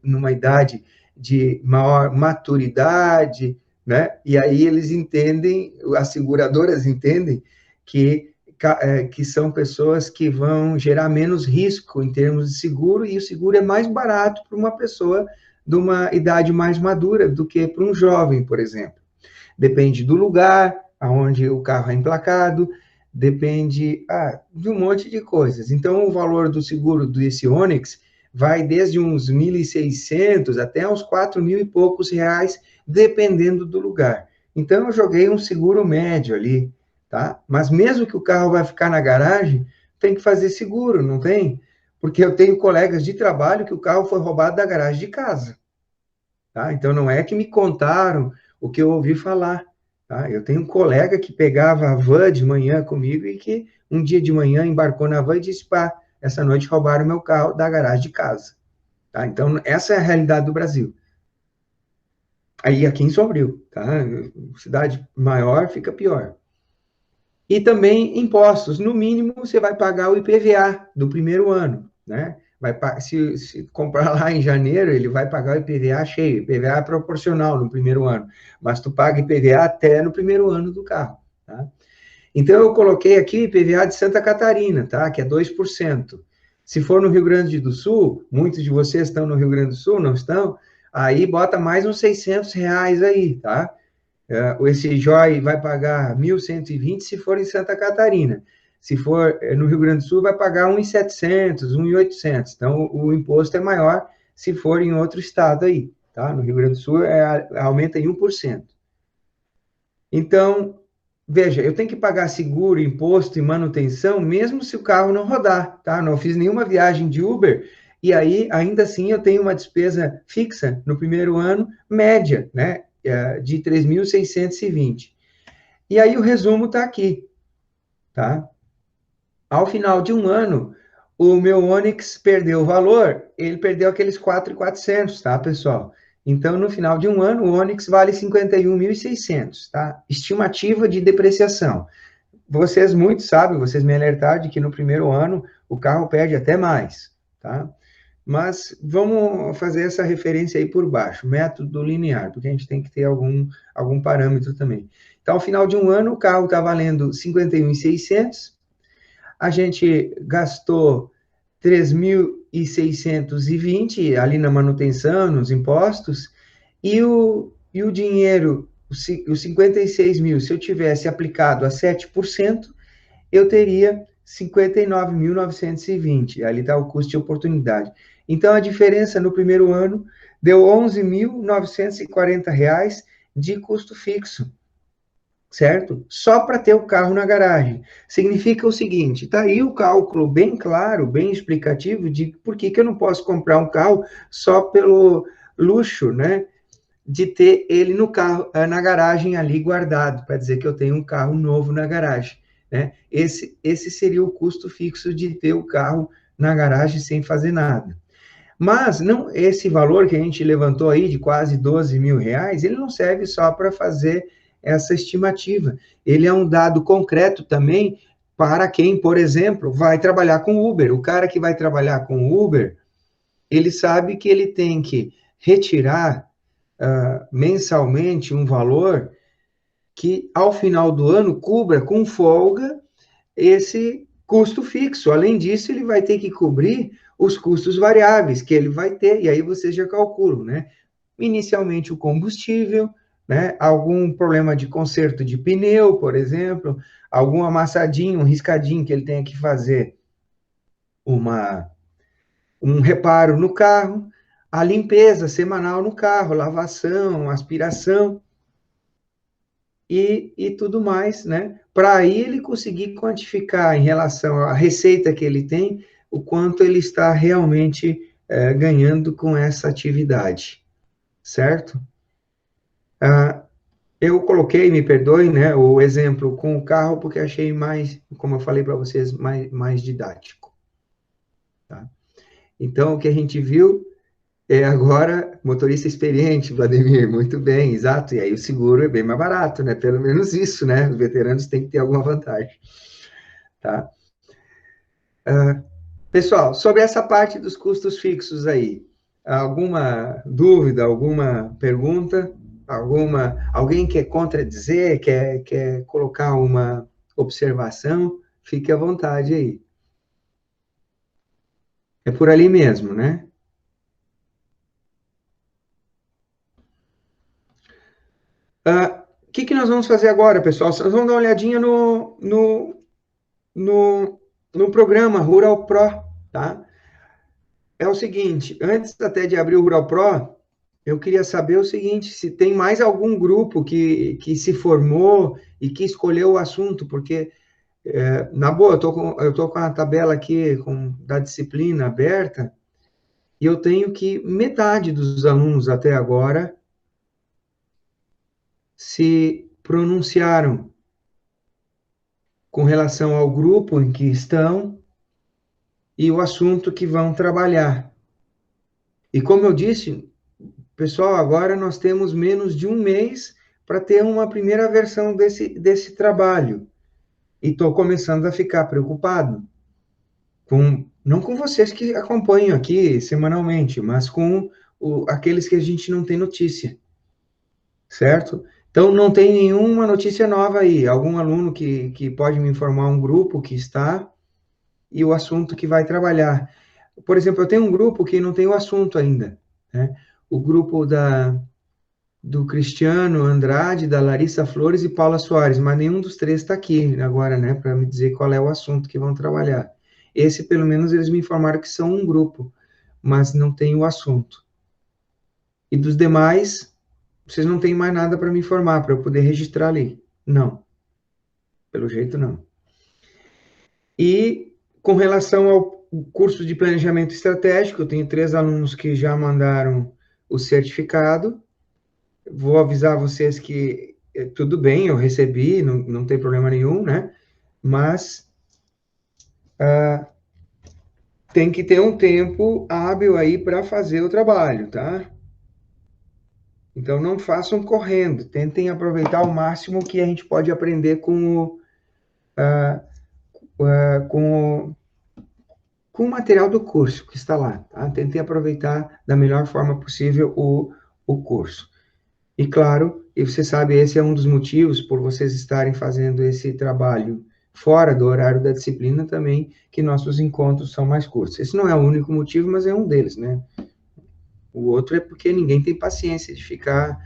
numa idade de maior maturidade, né? E aí eles entendem, as seguradoras entendem que são pessoas que vão gerar menos risco em termos de seguro, e o seguro é mais barato para uma pessoa de uma idade mais madura do que para um jovem, por exemplo. Depende do lugar aonde o carro é emplacado, depende de um monte de coisas. Então, o valor do seguro desse Onix vai desde uns 1.600 até uns 4.000 e poucos reais, dependendo do lugar. Então, eu joguei um seguro médio ali, tá? Mas mesmo que o carro vai ficar na garagem, tem que fazer seguro, não tem? Porque eu tenho colegas de trabalho que o carro foi roubado da garagem de casa, tá? Então, não é que me contaram o que eu ouvi falar, tá? Eu tenho um colega que pegava a van de manhã comigo e que um dia de manhã embarcou na van e disse, essa noite roubaram meu carro da garagem de casa, tá? Então, essa é a realidade do Brasil. Aí, aqui em Sombrio, tá? Cidade maior, fica pior. E também impostos. No mínimo, você vai pagar o IPVA do primeiro ano, né? Se comprar lá em janeiro, ele vai pagar o IPVA cheio. IPVA é proporcional no primeiro ano, mas tu paga IPVA até no primeiro ano do carro, tá? Então, eu coloquei aqui o IPVA de Santa Catarina, tá? Que é 2%. Se for no Rio Grande do Sul, muitos de vocês estão no Rio Grande do Sul, não estão? Aí bota mais uns R$ 600 aí, tá? Esse Joy vai pagar 1.120 se for em Santa Catarina. Se for no Rio Grande do Sul, vai pagar 1.700, 1.800. Então, o imposto é maior se for em outro estado aí, tá? No Rio Grande do Sul, aumenta em 1%. Então, veja, eu tenho que pagar seguro, imposto e manutenção, mesmo se o carro não rodar, tá? Não fiz nenhuma viagem de Uber, e aí, ainda assim, eu tenho uma despesa fixa no primeiro ano, média, né? De 3.620. E aí, o resumo está aqui, tá? Ao final de um ano, o meu Onix perdeu o valor, ele perdeu aqueles 4.400, tá, pessoal? Então, no final de um ano, o Onix vale 51.600, tá? Estimativa de depreciação. Vocês muito sabem, vocês me alertaram de que no primeiro ano o carro perde até mais, tá? Mas vamos fazer essa referência aí por baixo, método linear, porque a gente tem que ter algum parâmetro também. Então, ao final de um ano, o carro está valendo 51.600, a gente gastou 3.620 ali na manutenção, nos impostos, e o dinheiro, os 56 mil, se eu tivesse aplicado a 7%, eu teria 59.920. Ali está o custo de oportunidade. Então, a diferença no primeiro ano deu R$ 11.940 de custo fixo, certo? Só para ter o carro na garagem. Significa o seguinte, tá aí o cálculo bem claro, bem explicativo de por que eu não posso comprar um carro só pelo luxo, né? De ter ele no carro, na garagem ali guardado, para dizer que eu tenho um carro novo na garagem, né? Esse seria o custo fixo de ter o carro na garagem sem fazer nada. Mas não, esse valor que a gente levantou aí de quase 12 mil reais, ele não serve só para fazer essa estimativa. Ele é um dado concreto também para quem, por exemplo, vai trabalhar com Uber. O cara que vai trabalhar com Uber, ele sabe que ele tem que retirar mensalmente um valor que, ao final do ano, cubra com folga esse custo fixo. Além disso, ele vai ter que cobrir os custos variáveis que ele vai ter, e aí vocês já calculam, né? Inicialmente o combustível, né? Algum problema de conserto de pneu, por exemplo, algum amassadinho, um riscadinho que ele tenha que fazer um reparo no carro, a limpeza semanal no carro, lavação, aspiração e tudo mais, né? Para aí ele conseguir quantificar em relação à receita que ele tem, o quanto ele está realmente ganhando com essa atividade, certo? Eu coloquei, me perdoem, né, o exemplo com o carro, porque achei mais, como eu falei para vocês, mais didático. Tá? Então, o que a gente viu é agora motorista experiente, Vladimir, muito bem, exato, e aí o seguro é bem mais barato, né, pelo menos isso, né, os veteranos têm que ter alguma vantagem. Tá? Pessoal, sobre essa parte dos custos fixos aí, alguma dúvida, alguma pergunta? Alguém quer contradizer, quer colocar uma observação? Fique à vontade aí. É por ali mesmo, né? O que nós vamos fazer agora, pessoal? Nós vamos dar uma olhadinha no programa Rural Pro, tá? É o seguinte, antes até de abrir o Rural Pro, eu queria saber o seguinte, se tem mais algum grupo que se formou e que escolheu o assunto, porque, na boa, eu tô com a tabela aqui da disciplina aberta, e eu tenho que metade dos alunos até agora se pronunciaram com relação ao grupo em que estão e o assunto que vão trabalhar. E como eu disse, pessoal, agora nós temos menos de um mês para ter uma primeira versão desse trabalho. E estou começando a ficar preocupado. Não com vocês que acompanham aqui semanalmente, mas com aqueles que a gente não tem notícia. Certo? Então, não tem nenhuma notícia nova aí. Algum aluno que pode me informar um grupo que está e o assunto que vai trabalhar. Por exemplo, eu tenho um grupo que não tem o assunto ainda, né? O grupo do Cristiano Andrade, da Larissa Flores e Paula Soares, mas nenhum dos três está aqui agora, né, para me dizer qual é o assunto que vão trabalhar. Esse, pelo menos, eles me informaram que são um grupo, mas não tem o assunto. E dos demais, vocês não têm mais nada para me informar, para eu poder registrar ali. Não. Pelo jeito, não. E com relação ao curso de planejamento estratégico, eu tenho 3 alunos que já mandaram o certificado. Vou avisar vocês que tudo bem, eu recebi, não tem problema nenhum, né? Mas tem que ter um tempo hábil aí para fazer o trabalho, tá? Então, não façam correndo, tentem aproveitar ao máximo que a gente pode aprender com o material do curso que está lá, tá? Tentem aproveitar da melhor forma possível o curso. E claro, e você sabe, esse é um dos motivos por vocês estarem fazendo esse trabalho fora do horário da disciplina também, que nossos encontros são mais curtos. Esse não é o único motivo, mas é um deles, né? O outro é porque ninguém tem paciência de ficar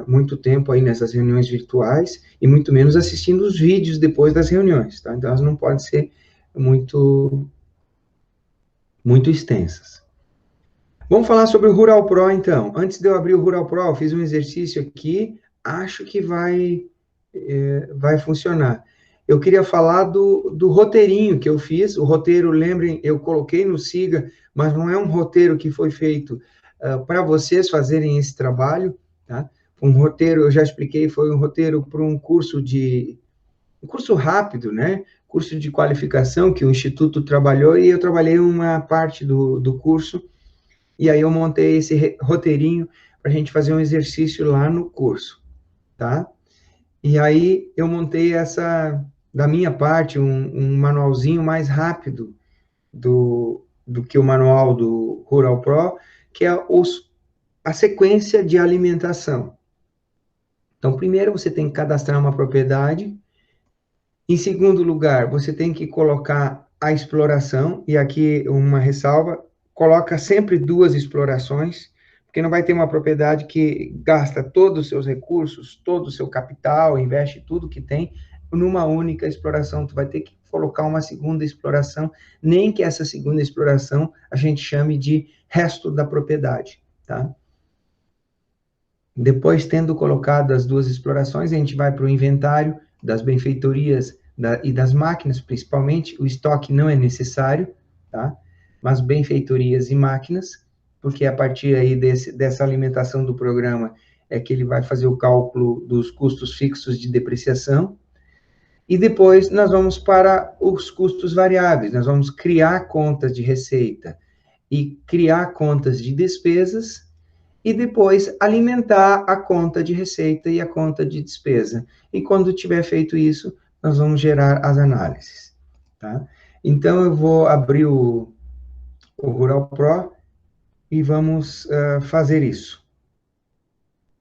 muito tempo aí nessas reuniões virtuais, e muito menos assistindo os vídeos depois das reuniões, tá? Então, elas não podem ser muito extensas. Vamos falar sobre o Rural Pro, então. Antes de eu abrir o Rural Pro, eu fiz um exercício aqui, acho que vai funcionar. Eu queria falar do roteirinho que eu fiz. O roteiro, lembrem, eu coloquei no Siga, mas não é um roteiro que foi feito para vocês fazerem esse trabalho, tá? Um roteiro, eu já expliquei, foi um roteiro para um curso rápido, né? Curso de qualificação que o Instituto trabalhou, e eu trabalhei uma parte do curso. E aí eu montei esse roteirinho para a gente fazer um exercício lá no curso, tá? E aí eu montei da minha parte, um manualzinho mais rápido do que o manual do Rural Pro, que é a sequência de alimentação. Então, primeiro você tem que cadastrar uma propriedade. Em segundo lugar, você tem que colocar a exploração, e aqui uma ressalva, coloca sempre 2 explorações, porque não vai ter uma propriedade que gasta todos os seus recursos, todo o seu capital, investe tudo que tem, numa única exploração. Tu vai ter que colocar uma segunda exploração, nem que essa segunda exploração a gente chame de resto da propriedade, tá? Depois, tendo colocado as 2 explorações, a gente vai para o inventário das benfeitorias e das máquinas, principalmente. O estoque não é necessário, tá? Mas benfeitorias e máquinas, porque a partir aí dessa alimentação do programa é que ele vai fazer o cálculo dos custos fixos de depreciação. E depois nós vamos para os custos variáveis, nós vamos criar contas de receita e criar contas de despesas, e depois alimentar a conta de receita e a conta de despesa. E quando tiver feito isso, nós vamos gerar as análises, tá? Então, eu vou abrir o Rural Pro e vamos fazer isso,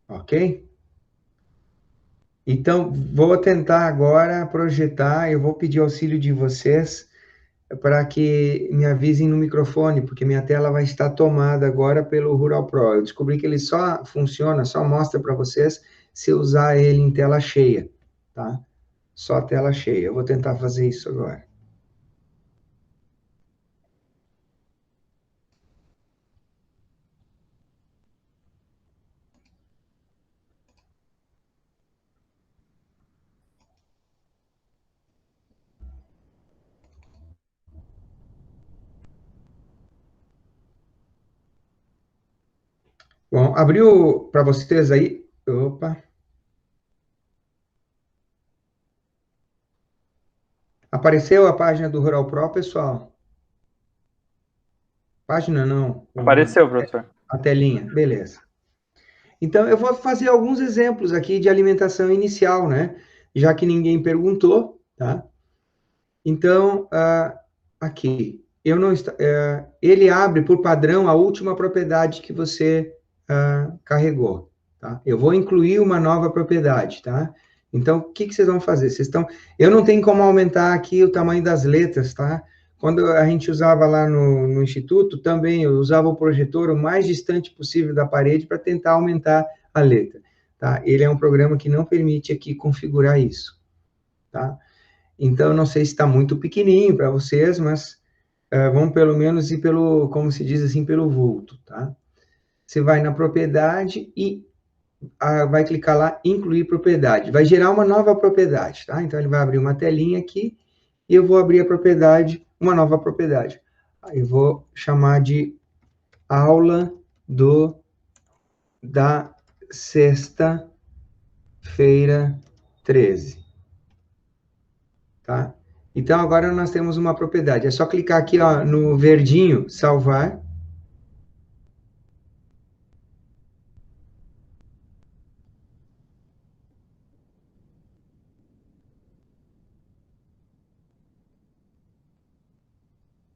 ok? Então, vou tentar agora projetar, eu vou pedir auxílio de vocês para que me avisem no microfone, porque minha tela vai estar tomada agora pelo Rural Pro. Eu descobri que ele só funciona, só mostra para vocês se eu usar ele em tela cheia, tá? Só tela cheia. Eu vou tentar fazer isso agora. Bom, abriu para vocês aí? Opa. Apareceu a página do Rural Pro, pessoal? Página não. Apareceu, professor. A telinha, beleza. Então, eu vou fazer alguns exemplos aqui de alimentação inicial, né? Já que ninguém perguntou, tá? Então, aqui, ele abre por padrão a última propriedade que você carregou, tá? Eu vou incluir uma nova propriedade, tá? Então, o que vocês vão fazer? Eu não tenho como aumentar aqui o tamanho das letras, tá? Quando a gente usava lá no Instituto, também eu usava o projetor o mais distante possível da parede para tentar aumentar a letra, tá? Ele é um programa que não permite aqui configurar isso, tá? Então, não sei se está muito pequenininho para vocês, mas vamos pelo menos ir pelo, como se diz assim, pelo vulto, tá? Você vai na propriedade e vai clicar lá, incluir propriedade. Vai gerar uma nova propriedade, tá? Então, ele vai abrir uma telinha aqui e eu vou abrir a propriedade, uma nova propriedade. Aí, eu vou chamar de aula da sexta-feira 13. Tá? Então, agora nós temos uma propriedade. É só clicar aqui, ó, no verdinho, salvar.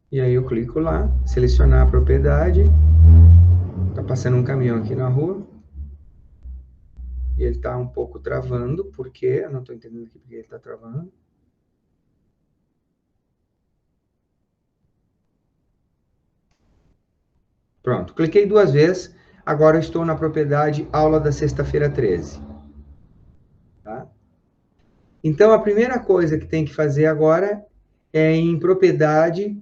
E aí eu clico lá, selecionar a propriedade. Tá passando um caminhão aqui na rua. E ele tá um pouco travando, porque eu não tô entendendo aqui porque ele tá travando. Pronto, cliquei 2 vezes, agora eu estou na propriedade aula da sexta-feira 13. Tá? Então, a primeira coisa que tem que fazer agora é em propriedade,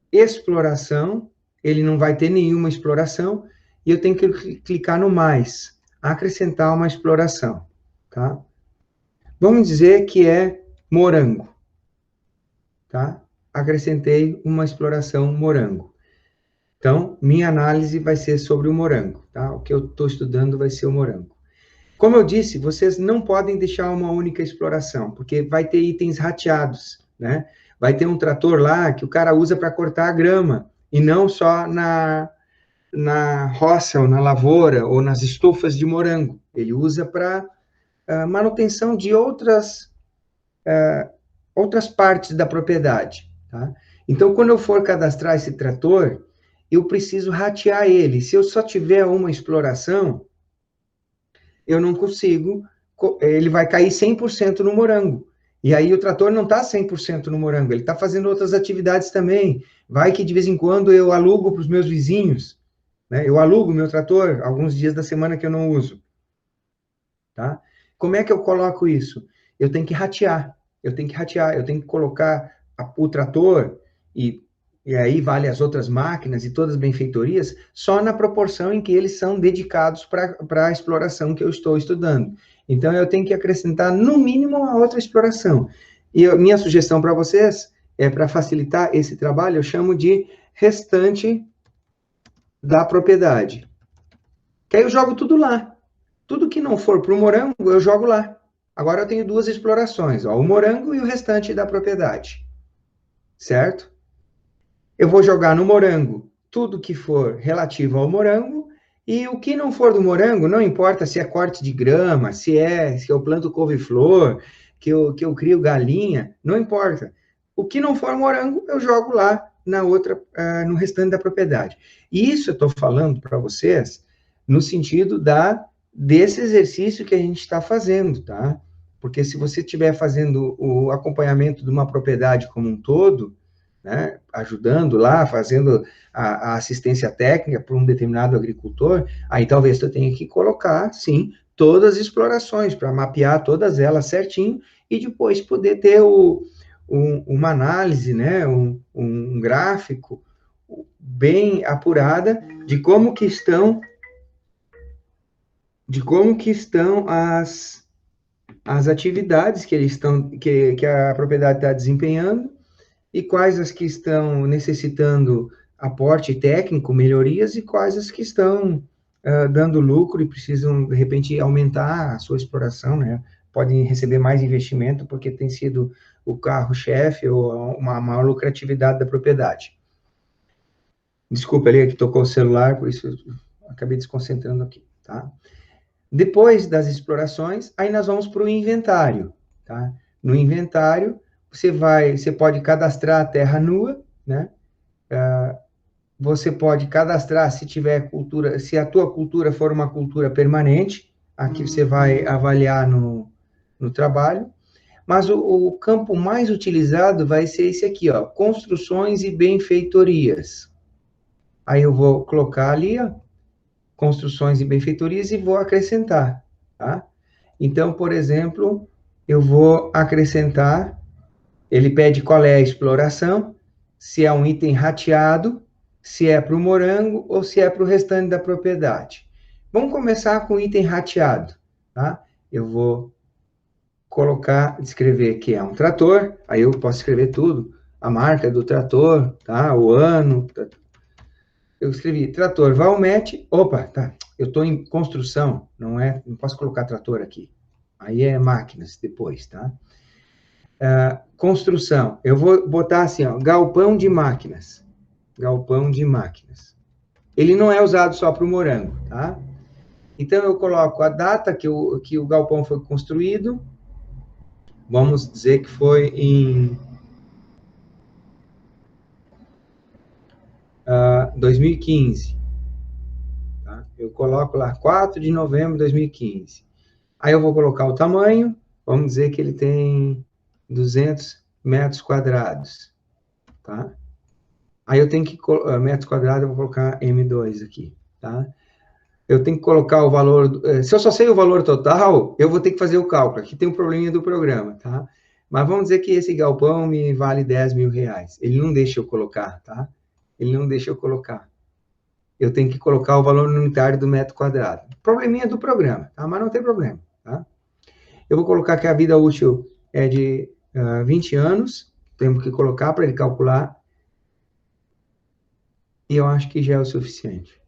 exploração, ele não vai ter nenhuma exploração, e eu tenho que clicar no mais, acrescentar uma exploração. Tá? Vamos dizer que é morango. Tá? Acrescentei uma exploração morango. Então, minha análise vai ser sobre o morango, tá? O que eu estou estudando vai ser o morango. Como eu disse, vocês não podem deixar uma única exploração, porque vai ter itens rateados, né? Vai ter um trator lá que o cara usa para cortar a grama, e não só na roça, ou na lavoura, ou nas estufas de morango. Ele usa para manutenção de outras partes da propriedade, tá? Então, quando eu for cadastrar esse trator, eu preciso ratear ele. Se eu só tiver uma exploração, eu não consigo, ele vai cair 100% no morango. E aí o trator não está 100% no morango, ele está fazendo outras atividades também. Vai que de vez em quando eu alugo para os meus vizinhos, né? Eu alugo meu trator alguns dias da semana que eu não uso. Tá? Como é que eu coloco isso? Eu tenho que ratear, eu tenho que colocar o trator e aí vale as outras máquinas e todas as benfeitorias, só na proporção em que eles são dedicados para a exploração que eu estou estudando. Então, eu tenho que acrescentar, no mínimo, uma outra exploração. E minha sugestão para vocês, para facilitar esse trabalho, eu chamo de restante da propriedade. Que aí eu jogo tudo lá. Tudo que não for para o morango, eu jogo lá. Agora eu tenho 2 explorações, ó, o morango e o restante da propriedade. Certo? Eu vou jogar no morango tudo que for relativo ao morango, e o que não for do morango, não importa se é corte de grama, se eu planto couve-flor, que eu crio galinha, não importa. O que não for morango, eu jogo lá no restante da propriedade. E isso eu estou falando para vocês no sentido desse exercício que a gente está fazendo, tá? Porque se você estiver fazendo o acompanhamento de uma propriedade como um todo, né, ajudando lá, fazendo a assistência técnica para um determinado agricultor, aí talvez tu tenha que colocar, sim, todas as explorações, para mapear todas elas certinho, e depois poder ter uma análise, né, um gráfico bem apurada de como que estão as atividades que a propriedade está desempenhando, e quais as que estão necessitando aporte técnico, melhorias, e quais as que estão dando lucro e precisam, de repente, aumentar a sua exploração, né? Podem receber mais investimento porque tem sido o carro-chefe ou uma maior lucratividade da propriedade. Desculpa ali que tocou o celular, por isso eu acabei desconcentrando aqui, tá? Depois das explorações, aí nós vamos para o inventário, tá? No inventário, você pode cadastrar a terra nua, né? Você pode cadastrar se a tua cultura for uma cultura permanente, aqui você vai avaliar no trabalho, mas o campo mais utilizado vai ser esse aqui, ó, construções e benfeitorias. Aí eu vou colocar ali, ó, construções e benfeitorias e vou acrescentar, tá? Então, por exemplo, eu vou acrescentar, ele pede qual é a exploração, se é um item rateado, se é para o morango ou se é para o restante da propriedade. Vamos começar com o item rateado, tá? Eu vou colocar, escrever que é um trator, aí eu posso escrever tudo, a marca do trator, tá? O ano. Eu escrevi trator Valmet, opa, tá, eu estou em construção, não posso colocar trator aqui. Aí é máquinas depois, tá? Construção, eu vou botar assim, ó, galpão de máquinas. Galpão de máquinas. Ele não é usado só para o morango, tá? Então, eu coloco a data que o galpão foi construído, vamos dizer que foi em 2015. Tá? Eu coloco lá 4 de novembro de 2015. Aí eu vou colocar o tamanho, vamos dizer que ele tem 200 metros quadrados, tá? Aí eu tenho que, metros quadrados, eu vou colocar M2 aqui, tá? Eu tenho que colocar o valor, se eu só sei o valor total, eu vou ter que fazer o cálculo, aqui tem um probleminha do programa, tá? Mas vamos dizer que esse galpão me vale 10 mil reais, ele não deixa eu colocar, tá? Ele não deixa eu colocar. Eu tenho que colocar o valor unitário do metro quadrado. Probleminha do programa, tá? Mas não tem problema, tá? Eu vou colocar que a vida útil é de 20 anos, temos que colocar para ele calcular, e eu acho que já é o suficiente.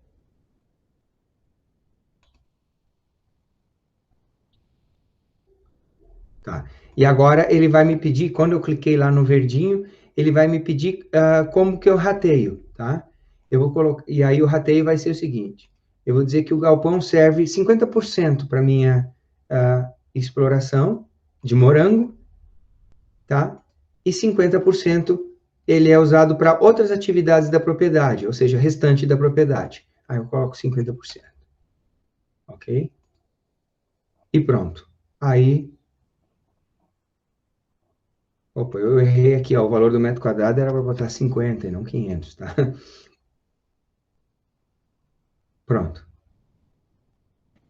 Tá. E agora ele vai me pedir, quando eu cliquei lá no verdinho, ele vai me pedir como que eu rateio, tá? Eu vou colocar, e aí o rateio vai ser o seguinte, eu vou dizer que o galpão serve 50% para minha exploração de morango, tá? E 50% ele é usado para outras atividades da propriedade, ou seja, restante da propriedade. Aí eu coloco 50%. Ok? E pronto. Aí... Opa, eu errei aqui, ó, o valor do metro quadrado era para botar 50 e não 500, tá? Pronto.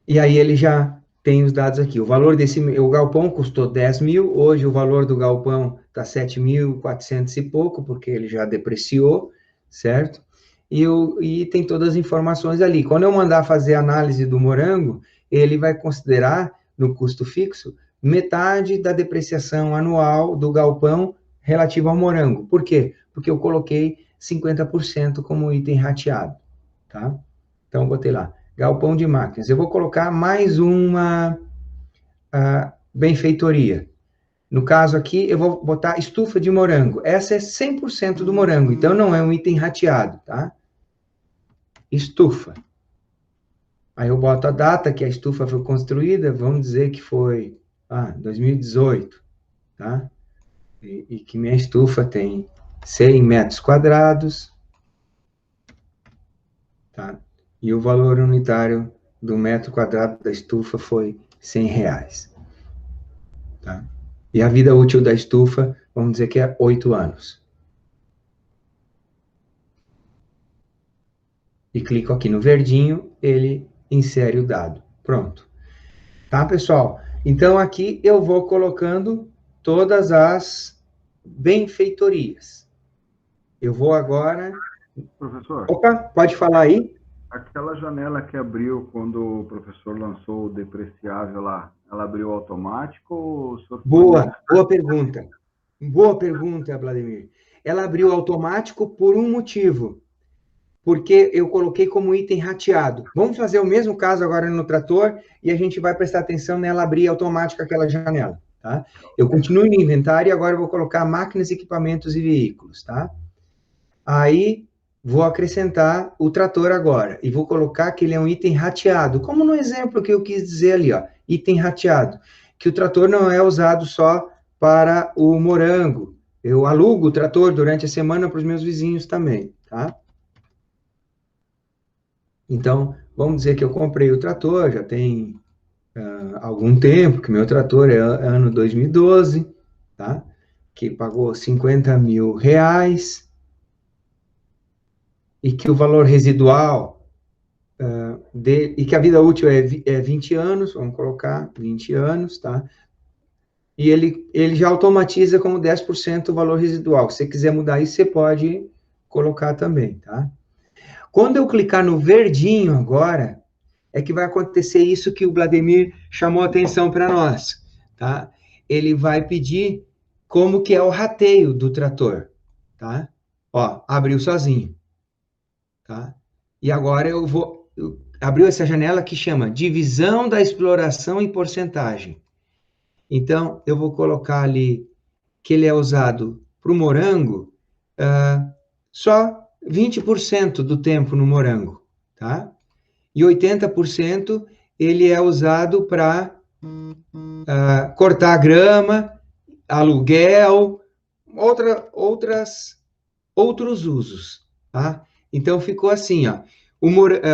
E aí ele já tem os dados aqui. O valor o galpão custou 10 mil, hoje o valor do galpão está 7.400 e pouco, porque ele já depreciou, certo? E tem todas as informações ali. Quando eu mandar fazer a análise do morango, ele vai considerar, no custo fixo, metade da depreciação anual do galpão relativo ao morango. Por quê? Porque eu coloquei 50% como item rateado, tá? Então, eu botei lá, galpão de máquinas. Eu vou colocar mais uma benfeitoria. No caso aqui, eu vou botar estufa de morango. Essa é 100% do morango, então não é um item rateado, tá? Estufa. Aí eu boto a data que a estufa foi construída, vamos dizer que foi 2018, tá? E que minha estufa tem 100 metros quadrados, tá? E o valor unitário do metro quadrado da estufa foi 100 reais, tá? E a vida útil da estufa, vamos dizer que é 8 anos. E clico aqui no verdinho, ele insere o dado. Pronto. Tá, pessoal? Então, aqui eu vou colocando todas as benfeitorias. Eu vou agora... Professor? Opa, pode falar aí? Aquela janela que abriu quando o professor lançou o depreciável lá, ela abriu automático ou o senhor... Boa pergunta. Boa pergunta, Vladimir. Ela abriu automático por um motivo. Porque eu coloquei como item rateado. Vamos fazer o mesmo caso agora no trator e a gente vai prestar atenção nela abrir automática aquela janela, tá? Eu continuo no inventário e agora eu vou colocar máquinas, equipamentos e veículos, tá? Aí, vou acrescentar o trator agora e vou colocar que ele é um item rateado, como no exemplo que eu quis dizer ali, ó, item rateado, que o trator não é usado só para o morango. Eu alugo o trator durante a semana para os meus vizinhos também, tá? Então, vamos dizer que eu comprei o trator, já tem algum tempo, que meu trator é ano 2012, tá? Que pagou 50 mil reais, e que o valor residual e que a vida útil é 20 anos, vamos colocar 20 anos, tá? E ele já automatiza como 10% o valor residual. Se você quiser mudar isso, você pode colocar também, tá? Quando eu clicar no verdinho agora, é que vai acontecer isso que o Vladimir chamou a atenção para nós, tá? Ele vai pedir como que é o rateio do trator, tá? Ó, abriu sozinho, tá? E agora abriu essa janela que chama divisão da exploração em porcentagem. Então, eu vou colocar ali que ele é usado para o morango, só 20% do tempo no morango, tá? E 80% ele é usado para cortar a grama, aluguel, outros usos, tá? Então, ficou assim, ó.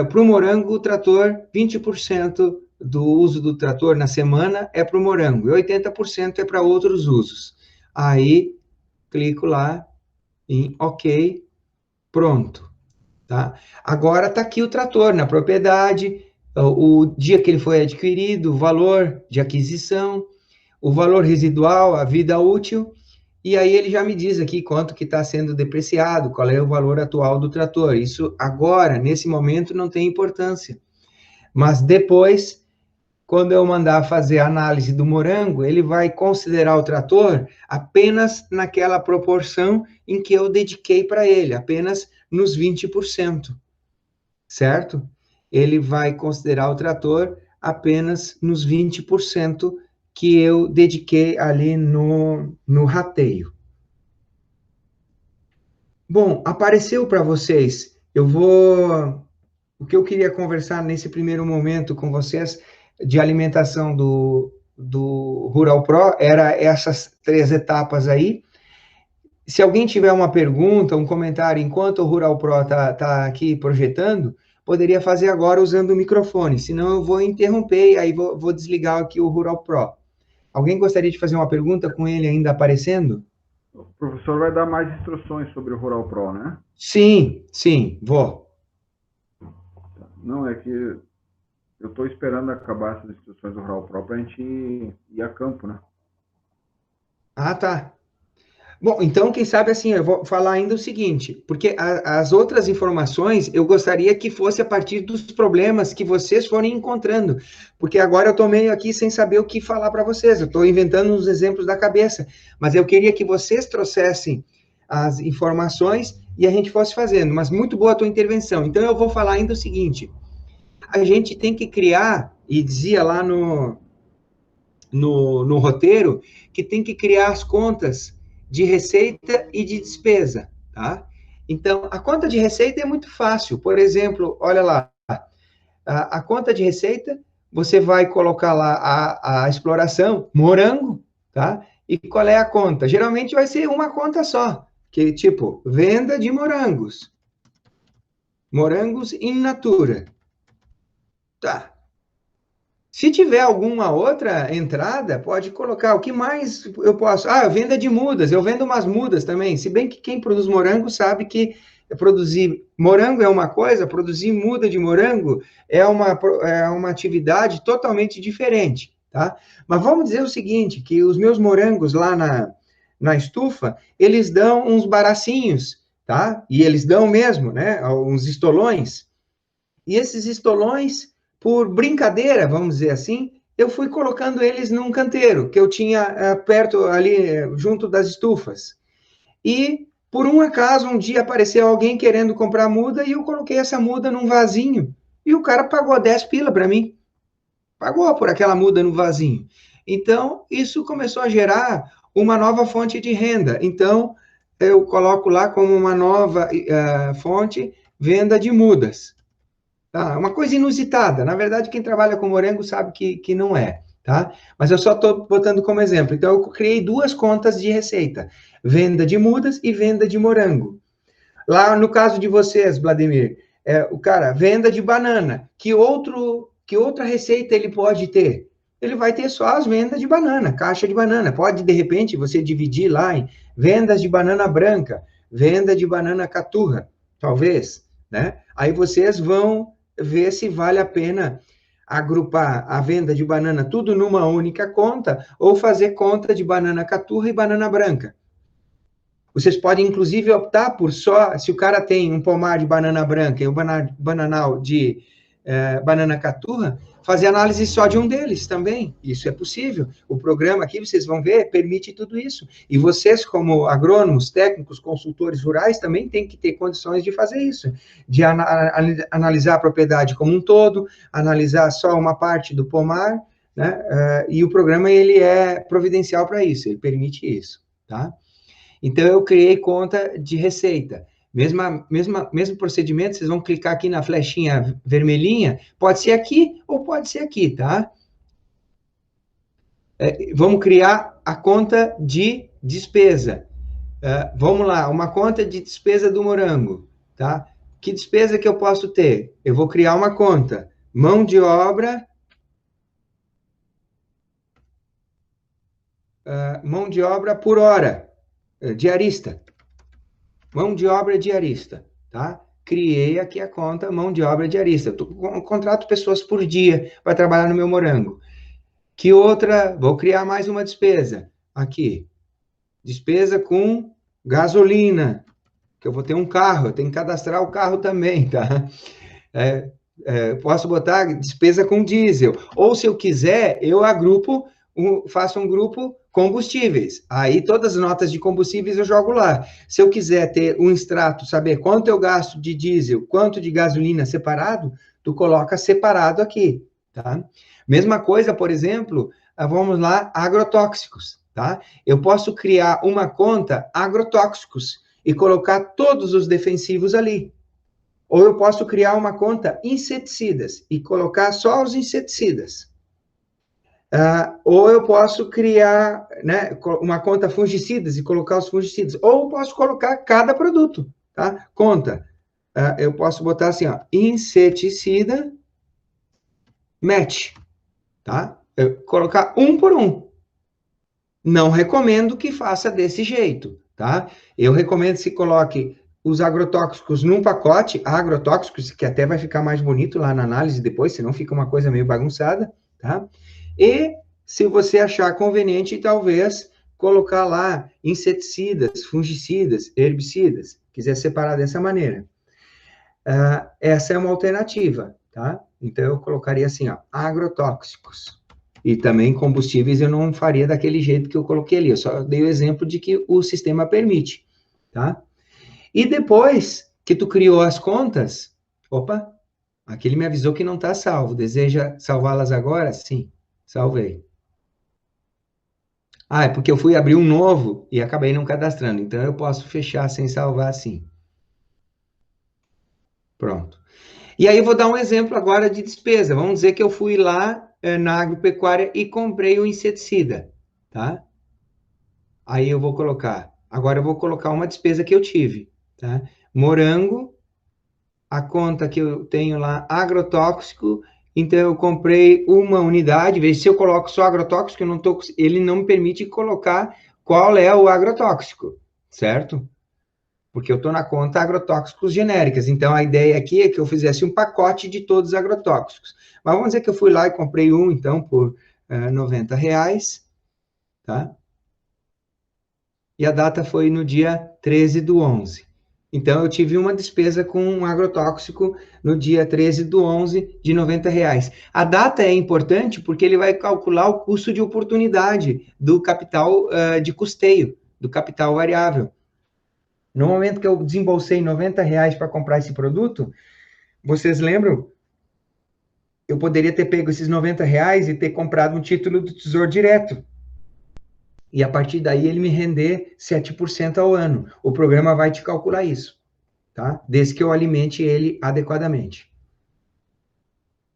Para o morango, o trator, 20% do uso do trator na semana é para o morango, e 80% é para outros usos. Aí, clico lá em OK, pronto, tá? Agora está aqui o trator na propriedade, o dia que ele foi adquirido, o valor de aquisição, o valor residual, a vida útil, e aí ele já me diz aqui quanto que está sendo depreciado, qual é o valor atual do trator. Isso agora, nesse momento, não tem importância. Mas depois, quando eu mandar fazer a análise do morango, ele vai considerar o trator apenas naquela proporção em que eu dediquei para ele, apenas nos 20%, certo? Ele vai considerar o trator apenas nos 20% que eu dediquei ali no rateio. Bom, apareceu para vocês, o que eu queria conversar nesse primeiro momento com vocês de alimentação do Rural Pro era essas 3 etapas aí. Se alguém tiver uma pergunta, um comentário, enquanto o Rural Pro tá aqui projetando, poderia fazer agora usando o microfone, senão eu vou interromper e aí vou desligar aqui o Rural Pro. Alguém gostaria de fazer uma pergunta com ele ainda aparecendo? O professor vai dar mais instruções sobre o Rural Pro, né? Sim, vou. Não, é que eu estou esperando acabar essas instruções do Rural Pro para a gente ir a campo, né? Ah, tá. Bom, então, quem sabe assim, eu vou falar ainda o seguinte, porque as outras informações eu gostaria que fosse a partir dos problemas que vocês forem encontrando, porque agora eu estou meio aqui sem saber o que falar para vocês, eu estou inventando uns exemplos da cabeça, mas eu queria que vocês trouxessem as informações e a gente fosse fazendo, mas muito boa a tua intervenção. Então, eu vou falar ainda o seguinte, a gente tem que criar, e dizia lá no roteiro, que tem que criar as contas de receita e de despesa, tá? Então, a conta de receita é muito fácil. Por exemplo, olha lá, a conta de receita, você vai colocar lá a exploração, morango, tá? E qual é a conta? Geralmente vai ser uma conta só, que tipo, venda de morangos. Morangos in natura. Tá. Se tiver alguma outra entrada, pode colocar. O que mais eu posso? Venda de mudas. Eu vendo umas mudas também. Se bem que quem produz morango sabe que produzir morango é uma coisa, produzir muda de morango é uma atividade totalmente diferente, tá? Mas vamos dizer o seguinte, que os meus morangos lá na estufa, eles dão uns baracinhos, tá? E eles dão mesmo, né? Uns estolões. E esses estolões, por brincadeira, vamos dizer assim, eu fui colocando eles num canteiro que eu tinha perto ali, junto das estufas. E, por um acaso, um dia apareceu alguém querendo comprar muda e eu coloquei essa muda num vasinho. E o cara pagou 10 pila para mim. Pagou por aquela muda no vasinho. Então, isso começou a gerar uma nova fonte de renda. Então, eu coloco lá como uma nova fonte, venda de mudas. Tá? Uma coisa inusitada. Na verdade, quem trabalha com morango sabe que não é, tá? Mas eu só estou botando como exemplo. Então, eu criei 2 contas de receita. Venda de mudas e venda de morango. Lá no caso de vocês, Vladimir, o cara, venda de banana. Que outra receita ele pode ter? Ele vai ter só as vendas de banana, caixa de banana. Pode, de repente, você dividir lá em vendas de banana branca, venda de banana caturra, talvez, né? Aí vocês vão ver se vale a pena agrupar a venda de banana tudo numa única conta, ou fazer conta de banana caturra e banana branca. Vocês podem, inclusive, optar por só, se o cara tem um pomar de banana branca e um bananal de banana caturra, fazer análise só de um deles também. Isso é possível. O programa aqui, vocês vão ver, permite tudo isso. E vocês, como agrônomos, técnicos, consultores rurais, também têm que ter condições de fazer isso, de analisar a propriedade como um todo, analisar só uma parte do pomar, né? E o programa, ele é providencial para isso, ele permite isso, tá? Então, eu criei conta de receita. Mesmo procedimento, vocês vão clicar aqui na flechinha vermelhinha, pode ser aqui ou pode ser aqui, tá? Vamos criar a conta de despesa. Vamos lá, uma conta de despesa do morango, tá? Que despesa que eu posso ter? Eu vou criar uma conta. Mão de obra por hora. Diarista. Mão de obra diarista, tá? Criei aqui a conta mão de obra diarista. Contrato pessoas por dia para trabalhar no meu morango. Que outra? Vou criar mais uma despesa. Aqui. Despesa com gasolina. Que eu vou ter um carro, eu tenho que cadastrar o carro também, tá? Posso botar despesa com diesel. Ou, se eu quiser, eu agrupo, faço um grupo combustíveis. Aí, todas as notas de combustíveis eu jogo lá. Se eu quiser ter um extrato, saber quanto eu gasto de diesel, quanto de gasolina separado, tu coloca separado aqui, tá? Mesma coisa, por exemplo, vamos lá, agrotóxicos, tá? Eu posso criar uma conta agrotóxicos e colocar todos os defensivos ali. Ou eu posso criar uma conta inseticidas e colocar só os inseticidas. Ou eu posso criar, né, uma conta fungicidas e colocar os fungicidas. Ou eu posso colocar cada produto, tá? Conta. Eu posso botar assim, ó, inseticida, match, tá? Eu colocar um por um. Não recomendo que faça desse jeito, tá? Eu recomendo que se coloque os agrotóxicos num pacote, agrotóxicos, que até vai ficar mais bonito lá na análise depois, senão fica uma coisa meio bagunçada, tá? E, se você achar conveniente, talvez colocar lá inseticidas, fungicidas, herbicidas, quiser separar dessa maneira. Essa é uma alternativa, tá? Então, eu colocaria assim, ó, agrotóxicos. E também combustíveis eu não faria daquele jeito que eu coloquei ali, eu só dei o exemplo de que o sistema permite, tá? E depois que tu criou as contas, opa, aqui ele me avisou que não está salvo, deseja salvá-las agora? Sim, salvei. É porque eu fui abrir um novo e acabei não cadastrando, então eu posso fechar sem salvar assim. Pronto. E aí eu vou dar um exemplo agora de despesa, vamos dizer que eu fui lá na agropecuária e comprei o inseticida, tá? Aí eu vou colocar, agora eu vou colocar uma despesa que eu tive, tá? Morango, a conta que eu tenho lá, agrotóxico, então eu comprei uma unidade, veja, se eu coloco só agrotóxico, ele não me permite colocar qual é o agrotóxico, certo? Porque eu estou na conta agrotóxicos genéricas, então a ideia aqui é que eu fizesse um pacote de todos os agrotóxicos. Mas vamos dizer que eu fui lá e comprei um, então, por R$90, tá? E a data foi no dia 13/11. Então, eu tive uma despesa com um agrotóxico no dia 13/11 de R$90. A data é importante porque ele vai calcular o custo de oportunidade do capital de custeio, do capital variável. No momento que eu desembolsei R$90 para comprar esse produto, vocês lembram? Eu poderia ter pego esses R$90 e ter comprado um título do Tesouro Direto. E a partir daí ele me render 7% ao ano. O programa vai te calcular isso, tá? Desde que eu alimente ele adequadamente.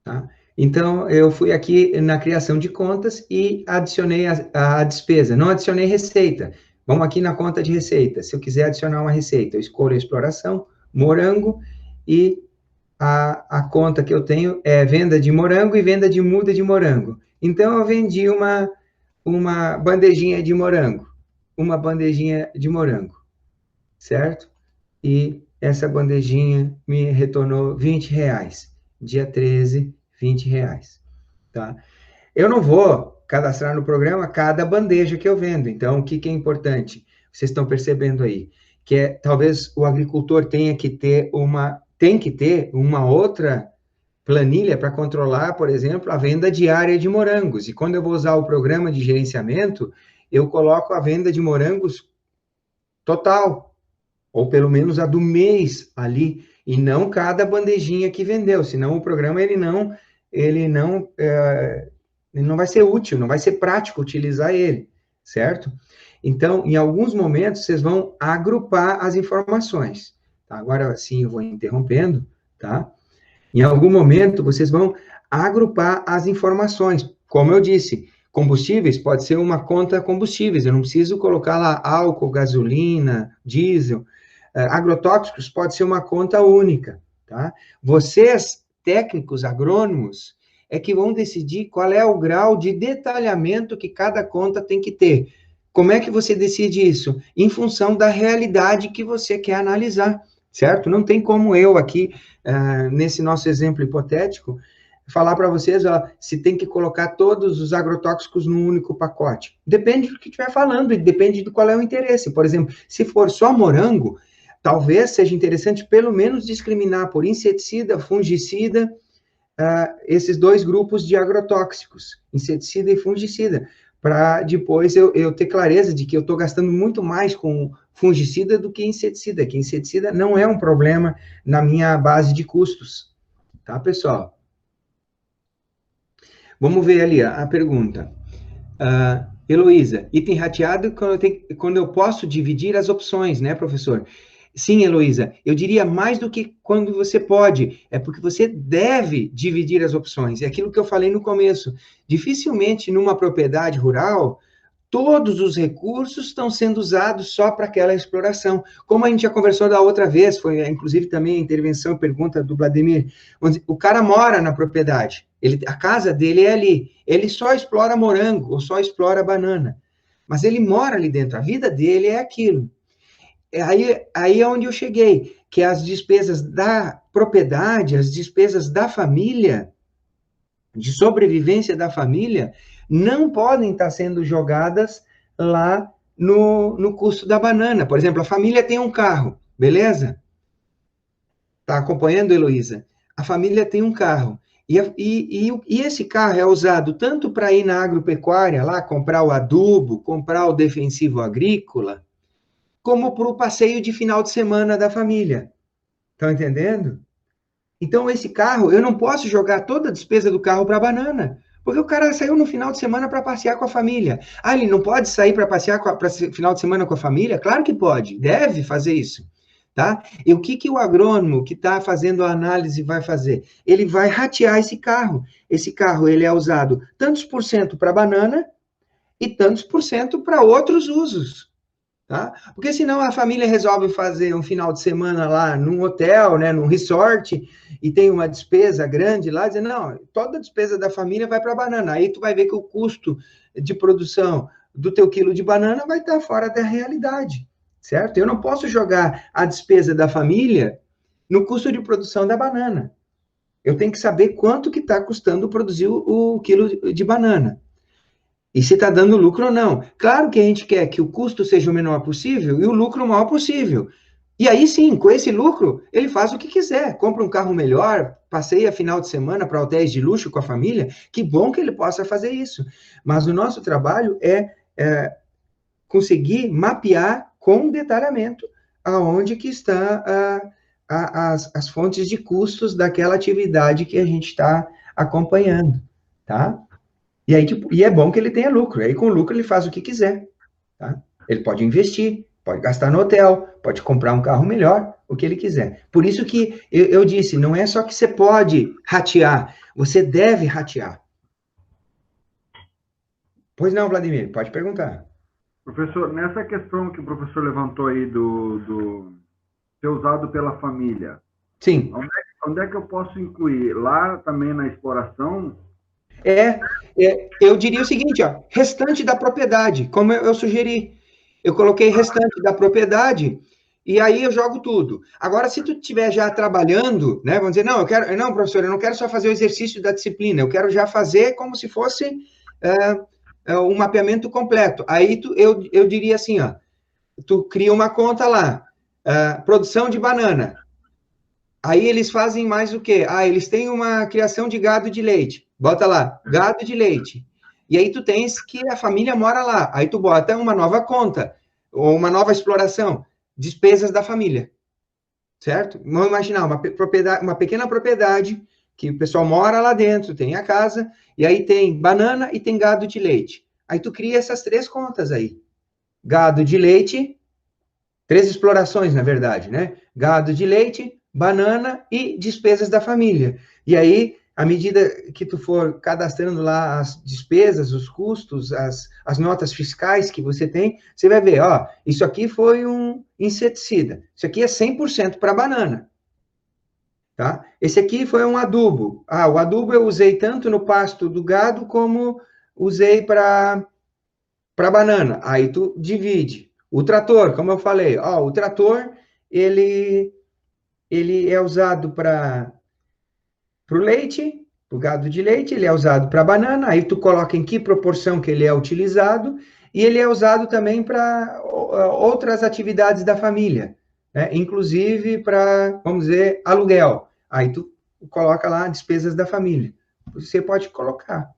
Tá? Então, eu fui aqui na criação de contas e adicionei a despesa. Não adicionei receita. Vamos aqui na conta de receita. Se eu quiser adicionar uma receita, eu escolho a exploração, morango, e a conta que eu tenho é venda de morango e venda de muda de morango. Então, eu vendi uma bandejinha de morango. Uma bandejinha de morango. Certo? E essa bandejinha me retornou R$20. dia 13, R$ 20, tá? Eu não vou cadastrar no programa cada bandeja que eu vendo, então o que que é importante? Vocês estão percebendo aí, que talvez o agricultor tenha que ter uma outra planilha para controlar, por exemplo, a venda diária de morangos, e quando eu vou usar o programa de gerenciamento, eu coloco a venda de morangos total, ou pelo menos a do mês ali, e não cada bandejinha que vendeu, senão o programa ele não vai ser útil, não vai ser prático utilizar ele, certo? Então, em alguns momentos, vocês vão agrupar as informações, tá? Agora sim, eu vou interrompendo, tá? Em algum momento, vocês vão agrupar as informações, como eu disse, combustíveis pode ser uma conta combustíveis, eu não preciso colocar lá álcool, gasolina, diesel. Agrotóxicos pode ser uma conta única, tá? Vocês, técnicos, agrônomos, é que vão decidir qual é o grau de detalhamento que cada conta tem que ter. Como é que você decide isso? Em função da realidade que você quer analisar, certo? Não tem como eu aqui, nesse nosso exemplo hipotético, falar para vocês, ó, se tem que colocar todos os agrotóxicos num único pacote. Depende do que estiver falando e depende do qual é o interesse. Por exemplo, se for só morango, talvez seja interessante pelo menos discriminar por inseticida, fungicida, esses dois grupos de agrotóxicos, inseticida e fungicida, para depois eu ter clareza de que eu estou gastando muito mais com fungicida do que inseticida, que inseticida não é um problema na minha base de custos. Tá, pessoal? Vamos ver ali a pergunta. Heloísa, item rateado quando eu posso dividir as opções, né, professor? Sim, Heloísa, eu diria mais do que quando você pode, é porque você deve dividir as opções. É aquilo que eu falei no começo. Dificilmente numa propriedade rural, todos os recursos estão sendo usados só para aquela exploração. Como a gente já conversou da outra vez, foi inclusive também a intervenção, pergunta do Vladimir, onde o cara mora na propriedade, a casa dele é ali, ele só explora morango ou só explora banana, mas ele mora ali dentro, a vida dele é aquilo. Aí é onde eu cheguei, que as despesas da propriedade, as despesas da família, de sobrevivência da família, não podem estar sendo jogadas lá no custo da banana. Por exemplo, a família tem um carro, beleza? Está acompanhando, Heloísa? A família tem um carro. E esse carro é usado tanto para ir na agropecuária, lá comprar o adubo, comprar o defensivo agrícola, como para o passeio de final de semana da família. Estão entendendo? Então, esse carro, eu não posso jogar toda a despesa do carro para a banana, porque o cara saiu no final de semana para passear com a família. Ele não pode sair para passear para final de semana com a família? Claro que pode, deve fazer isso. Tá? E o que o agrônomo que está fazendo a análise vai fazer? Ele vai ratear esse carro. Esse carro ele é usado tantos por cento para banana e tantos por cento para outros usos. Tá? Porque senão a família resolve fazer um final de semana lá num hotel, né, num resort, e tem uma despesa grande lá, dizendo, não, toda a despesa da família vai para a banana. Aí tu vai ver que o custo de produção do teu quilo de banana vai estar fora da realidade, certo? Eu não posso jogar a despesa da família no custo de produção da banana. Eu tenho que saber quanto que está custando produzir o quilo de banana. E se está dando lucro ou não. Claro que a gente quer que o custo seja o menor possível e o lucro o maior possível. E aí sim, com esse lucro, ele faz o que quiser. Compra um carro melhor, passeia final de semana para hotéis de luxo com a família. Que bom que ele possa fazer isso. Mas o nosso trabalho é conseguir mapear com detalhamento aonde que está as fontes de custos daquela atividade que a gente está acompanhando, tá? E aí, e é bom que ele tenha lucro. E aí, com lucro, ele faz o que quiser. Tá? Ele pode investir, pode gastar no hotel, pode comprar um carro melhor, o que ele quiser. Por isso que eu disse, não é só que você pode ratear, você deve ratear. Pois não, Vladimir, pode perguntar. Professor, nessa questão que o professor levantou aí do ser usado pela família. Sim. Onde é que eu posso incluir? Lá também na exploração? Eu diria o seguinte, ó, restante da propriedade, como eu sugeri. Eu coloquei restante da propriedade, e aí eu jogo tudo. Agora, se tu estiver já trabalhando, né, vamos dizer, não, professor, eu não quero só fazer o exercício da disciplina, eu quero já fazer como se fosse um mapeamento completo. Aí eu diria assim, ó, tu cria uma conta lá, produção de banana. Aí eles fazem mais o quê? Eles têm uma criação de gado de leite. Bota lá, gado de leite. E aí tu tens que a família mora lá. Aí tu bota uma nova conta, ou uma nova exploração, despesas da família. Certo? Vamos imaginar uma pequena propriedade que o pessoal mora lá dentro, tem a casa, e aí tem banana e tem gado de leite. Aí tu cria essas 3 contas aí. Gado de leite, 3 explorações, na verdade, né? Gado de leite, banana e despesas da família. E aí, à medida que tu for cadastrando lá as despesas, os custos, as notas fiscais que você tem, você vai ver, ó, isso aqui foi um inseticida, isso aqui é 100% para banana, tá? Esse aqui foi um adubo. O adubo eu usei tanto no pasto do gado, como usei para banana. Aí tu divide. O trator, como eu falei, o trator, ele é usado para o leite, para o gado de leite, ele é usado para banana, aí tu coloca em que proporção que ele é utilizado, e ele é usado também para outras atividades da família, né? Inclusive para, vamos dizer, aluguel. Aí tu coloca lá despesas da família. Você pode colocar.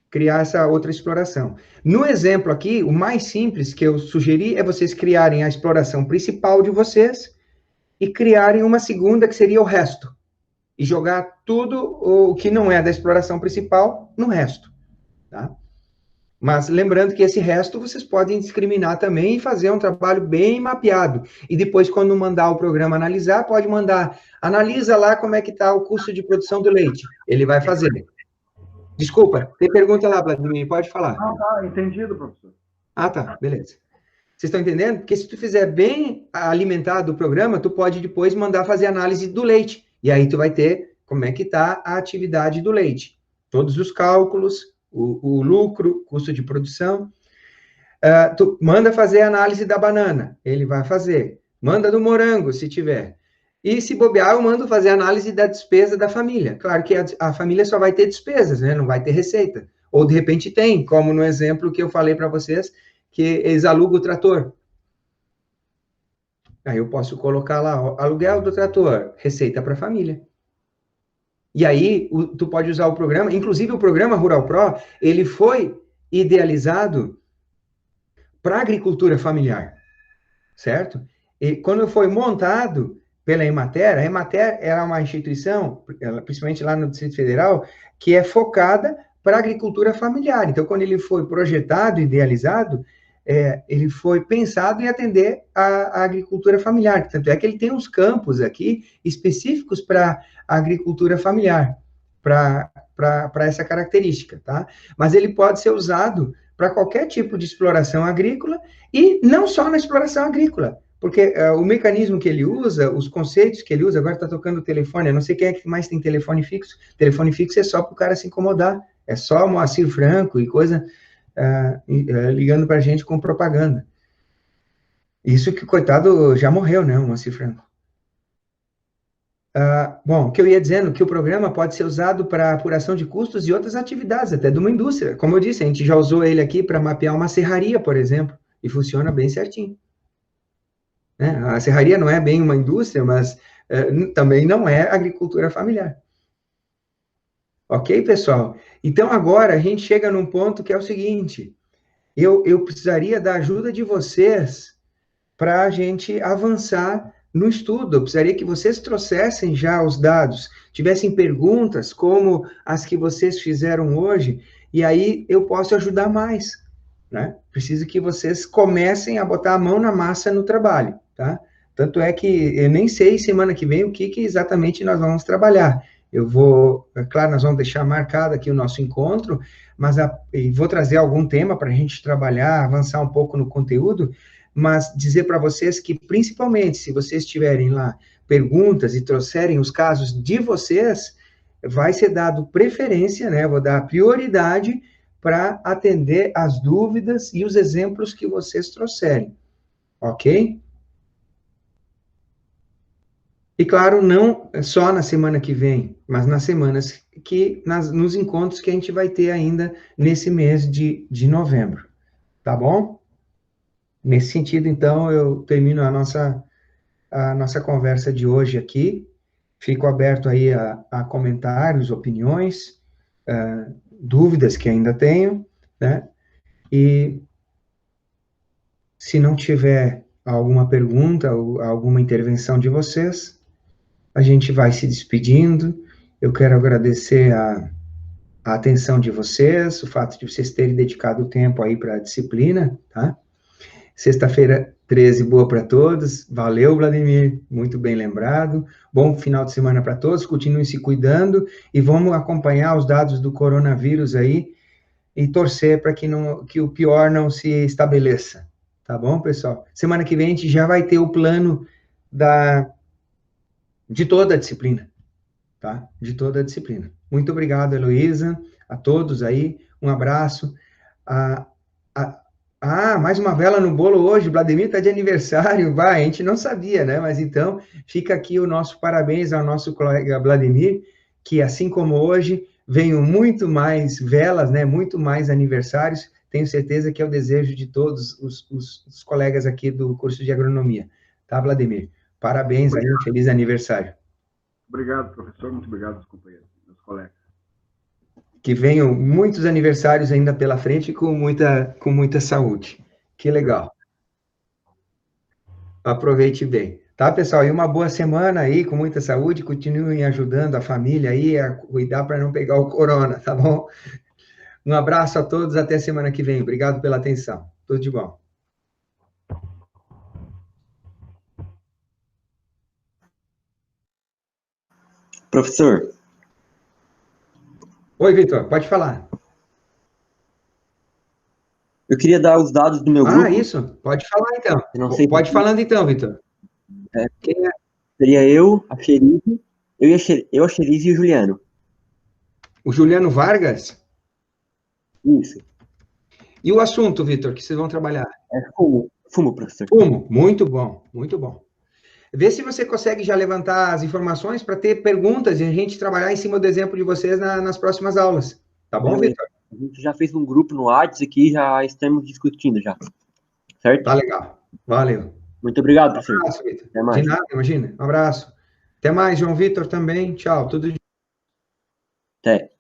Criar essa outra exploração. No exemplo aqui, o mais simples que eu sugeri é vocês criarem a exploração principal de vocês e criarem uma segunda que seria o resto. E jogar tudo o que não é da exploração principal no resto. Tá? Mas lembrando que esse resto vocês podem discriminar também e fazer um trabalho bem mapeado. E depois, quando mandar o programa analisar, pode mandar, analisa lá como é que está o custo de produção do leite. Ele vai fazer. Desculpa, tem pergunta lá, Vladimir, pode falar. Não, tá, entendido, professor. Tá, beleza. Vocês estão entendendo? Porque se tu fizer bem alimentado o programa, tu pode depois mandar fazer análise do leite. E aí tu vai ter como é que está a atividade do leite. Todos os cálculos, o lucro, custo de produção. Tu manda fazer análise da banana, ele vai fazer. Manda do morango, se tiver. E se bobear, eu mando fazer análise da despesa da família. Claro que a família só vai ter despesas, né? Não vai ter receita. Ou, de repente, tem, como no exemplo que eu falei para vocês, que eles alugam o trator. Aí eu posso colocar lá, aluguel do trator, receita para a família. E aí, tu pode usar o programa, inclusive o programa Rural Pro, ele foi idealizado para a agricultura familiar, certo? E quando foi montado pela Emater, a Emater é uma instituição, principalmente lá no Distrito Federal, que é focada para a agricultura familiar. Então, quando ele foi projetado, idealizado, ele foi pensado em atender a agricultura familiar. Tanto é que ele tem uns campos aqui específicos para a agricultura familiar, para essa característica, tá? Mas ele pode ser usado para qualquer tipo de exploração agrícola e não só na exploração agrícola, porque o mecanismo que ele usa, os conceitos que ele usa, agora está tocando o telefone, eu não sei quem é que mais tem telefone fixo. Telefone fixo é só para o cara se incomodar, é só Moacir Franco e coisa ligando para a gente com propaganda. Isso que, coitado, já morreu, né, o Moacir Franco. Bom, o que eu ia dizendo, que o programa pode ser usado para apuração de custos e outras atividades, até de uma indústria. Como eu disse, a gente já usou ele aqui para mapear uma serraria, por exemplo, e funciona bem certinho. A serraria não é bem uma indústria, mas também não é agricultura familiar. Ok, pessoal? Então, agora, a gente chega num ponto que é o seguinte, eu precisaria da ajuda de vocês para a gente avançar no estudo. Eu precisaria que vocês trouxessem já os dados, tivessem perguntas, como as que vocês fizeram hoje, e aí eu posso ajudar mais, né? Preciso que vocês comecem a botar a mão na massa no trabalho, tá? Tanto é que eu nem sei semana que vem o que exatamente nós vamos trabalhar. Eu vou, claro, nós vamos deixar marcado aqui o nosso encontro, mas vou trazer algum tema para a gente trabalhar, avançar um pouco no conteúdo, mas dizer para vocês que, principalmente, se vocês tiverem lá perguntas e trouxerem os casos de vocês, vai ser dado preferência, né? Vou dar prioridade para atender as dúvidas e os exemplos que vocês trouxerem, ok? E claro, não só na semana que vem, mas nas semanas nos encontros que a gente vai ter ainda nesse mês de novembro, tá bom? Nesse sentido, então, eu termino a nossa conversa de hoje aqui. Fico aberto aí a comentários, opiniões, dúvidas que ainda tenho, né? E se não tiver alguma pergunta ou alguma intervenção de vocês, a gente vai se despedindo. Eu quero agradecer a atenção de vocês, o fato de vocês terem dedicado o tempo aí para a disciplina, tá? Sexta-feira 13, boa para todos. Valeu, Vladimir, muito bem lembrado. Bom final de semana para todos, continuem se cuidando e vamos acompanhar os dados do coronavírus aí e torcer para que o pior não se estabeleça. Tá bom, pessoal? Semana que vem a gente já vai ter o plano de toda a disciplina, tá? De toda a disciplina. Muito obrigado, Heloísa, a todos aí, um abraço. Mais uma vela no bolo hoje, o Vladimir está de aniversário, a gente não sabia, né? Mas então, fica aqui o nosso parabéns ao nosso colega Vladimir, que assim como hoje, venham muito mais velas, né? Muito mais aniversários, tenho certeza que é o desejo de todos os colegas aqui do curso de agronomia. Tá, Vladimir? Parabéns aí, um feliz aniversário. Obrigado, professor, muito obrigado aos companheiros, meus colegas. Que venham muitos aniversários ainda pela frente com muita saúde. Que legal. Aproveite bem. Tá, pessoal? E uma boa semana aí, com muita saúde. Continuem ajudando a família aí a cuidar para não pegar o corona, tá bom? Um abraço a todos, até semana que vem. Obrigado pela atenção. Tudo de bom. Professor. Oi, Vitor, pode falar. Eu queria dar os dados do meu grupo. Isso. Pode falar, então. Não sei pode falando, então, Vitor. Quem é? Seria eu, a Xerife, a Xerife e o Juliano. O Juliano Vargas? Isso. E o assunto, Vitor, que vocês vão trabalhar? É fumo, professor. Fumo, muito bom, muito bom. Vê se você consegue já levantar as informações para ter perguntas e a gente trabalhar em cima do exemplo de vocês nas próximas aulas. Tá bom, Vitor? A gente já fez um grupo no WhatsApp aqui, já estamos discutindo já. Certo? Tá legal. Valeu. Muito obrigado, professor. Um abraço, Vitor. Até mais. De nada, imagina. Um abraço. Até mais, João Vitor também. Tchau. Tudo de... Até.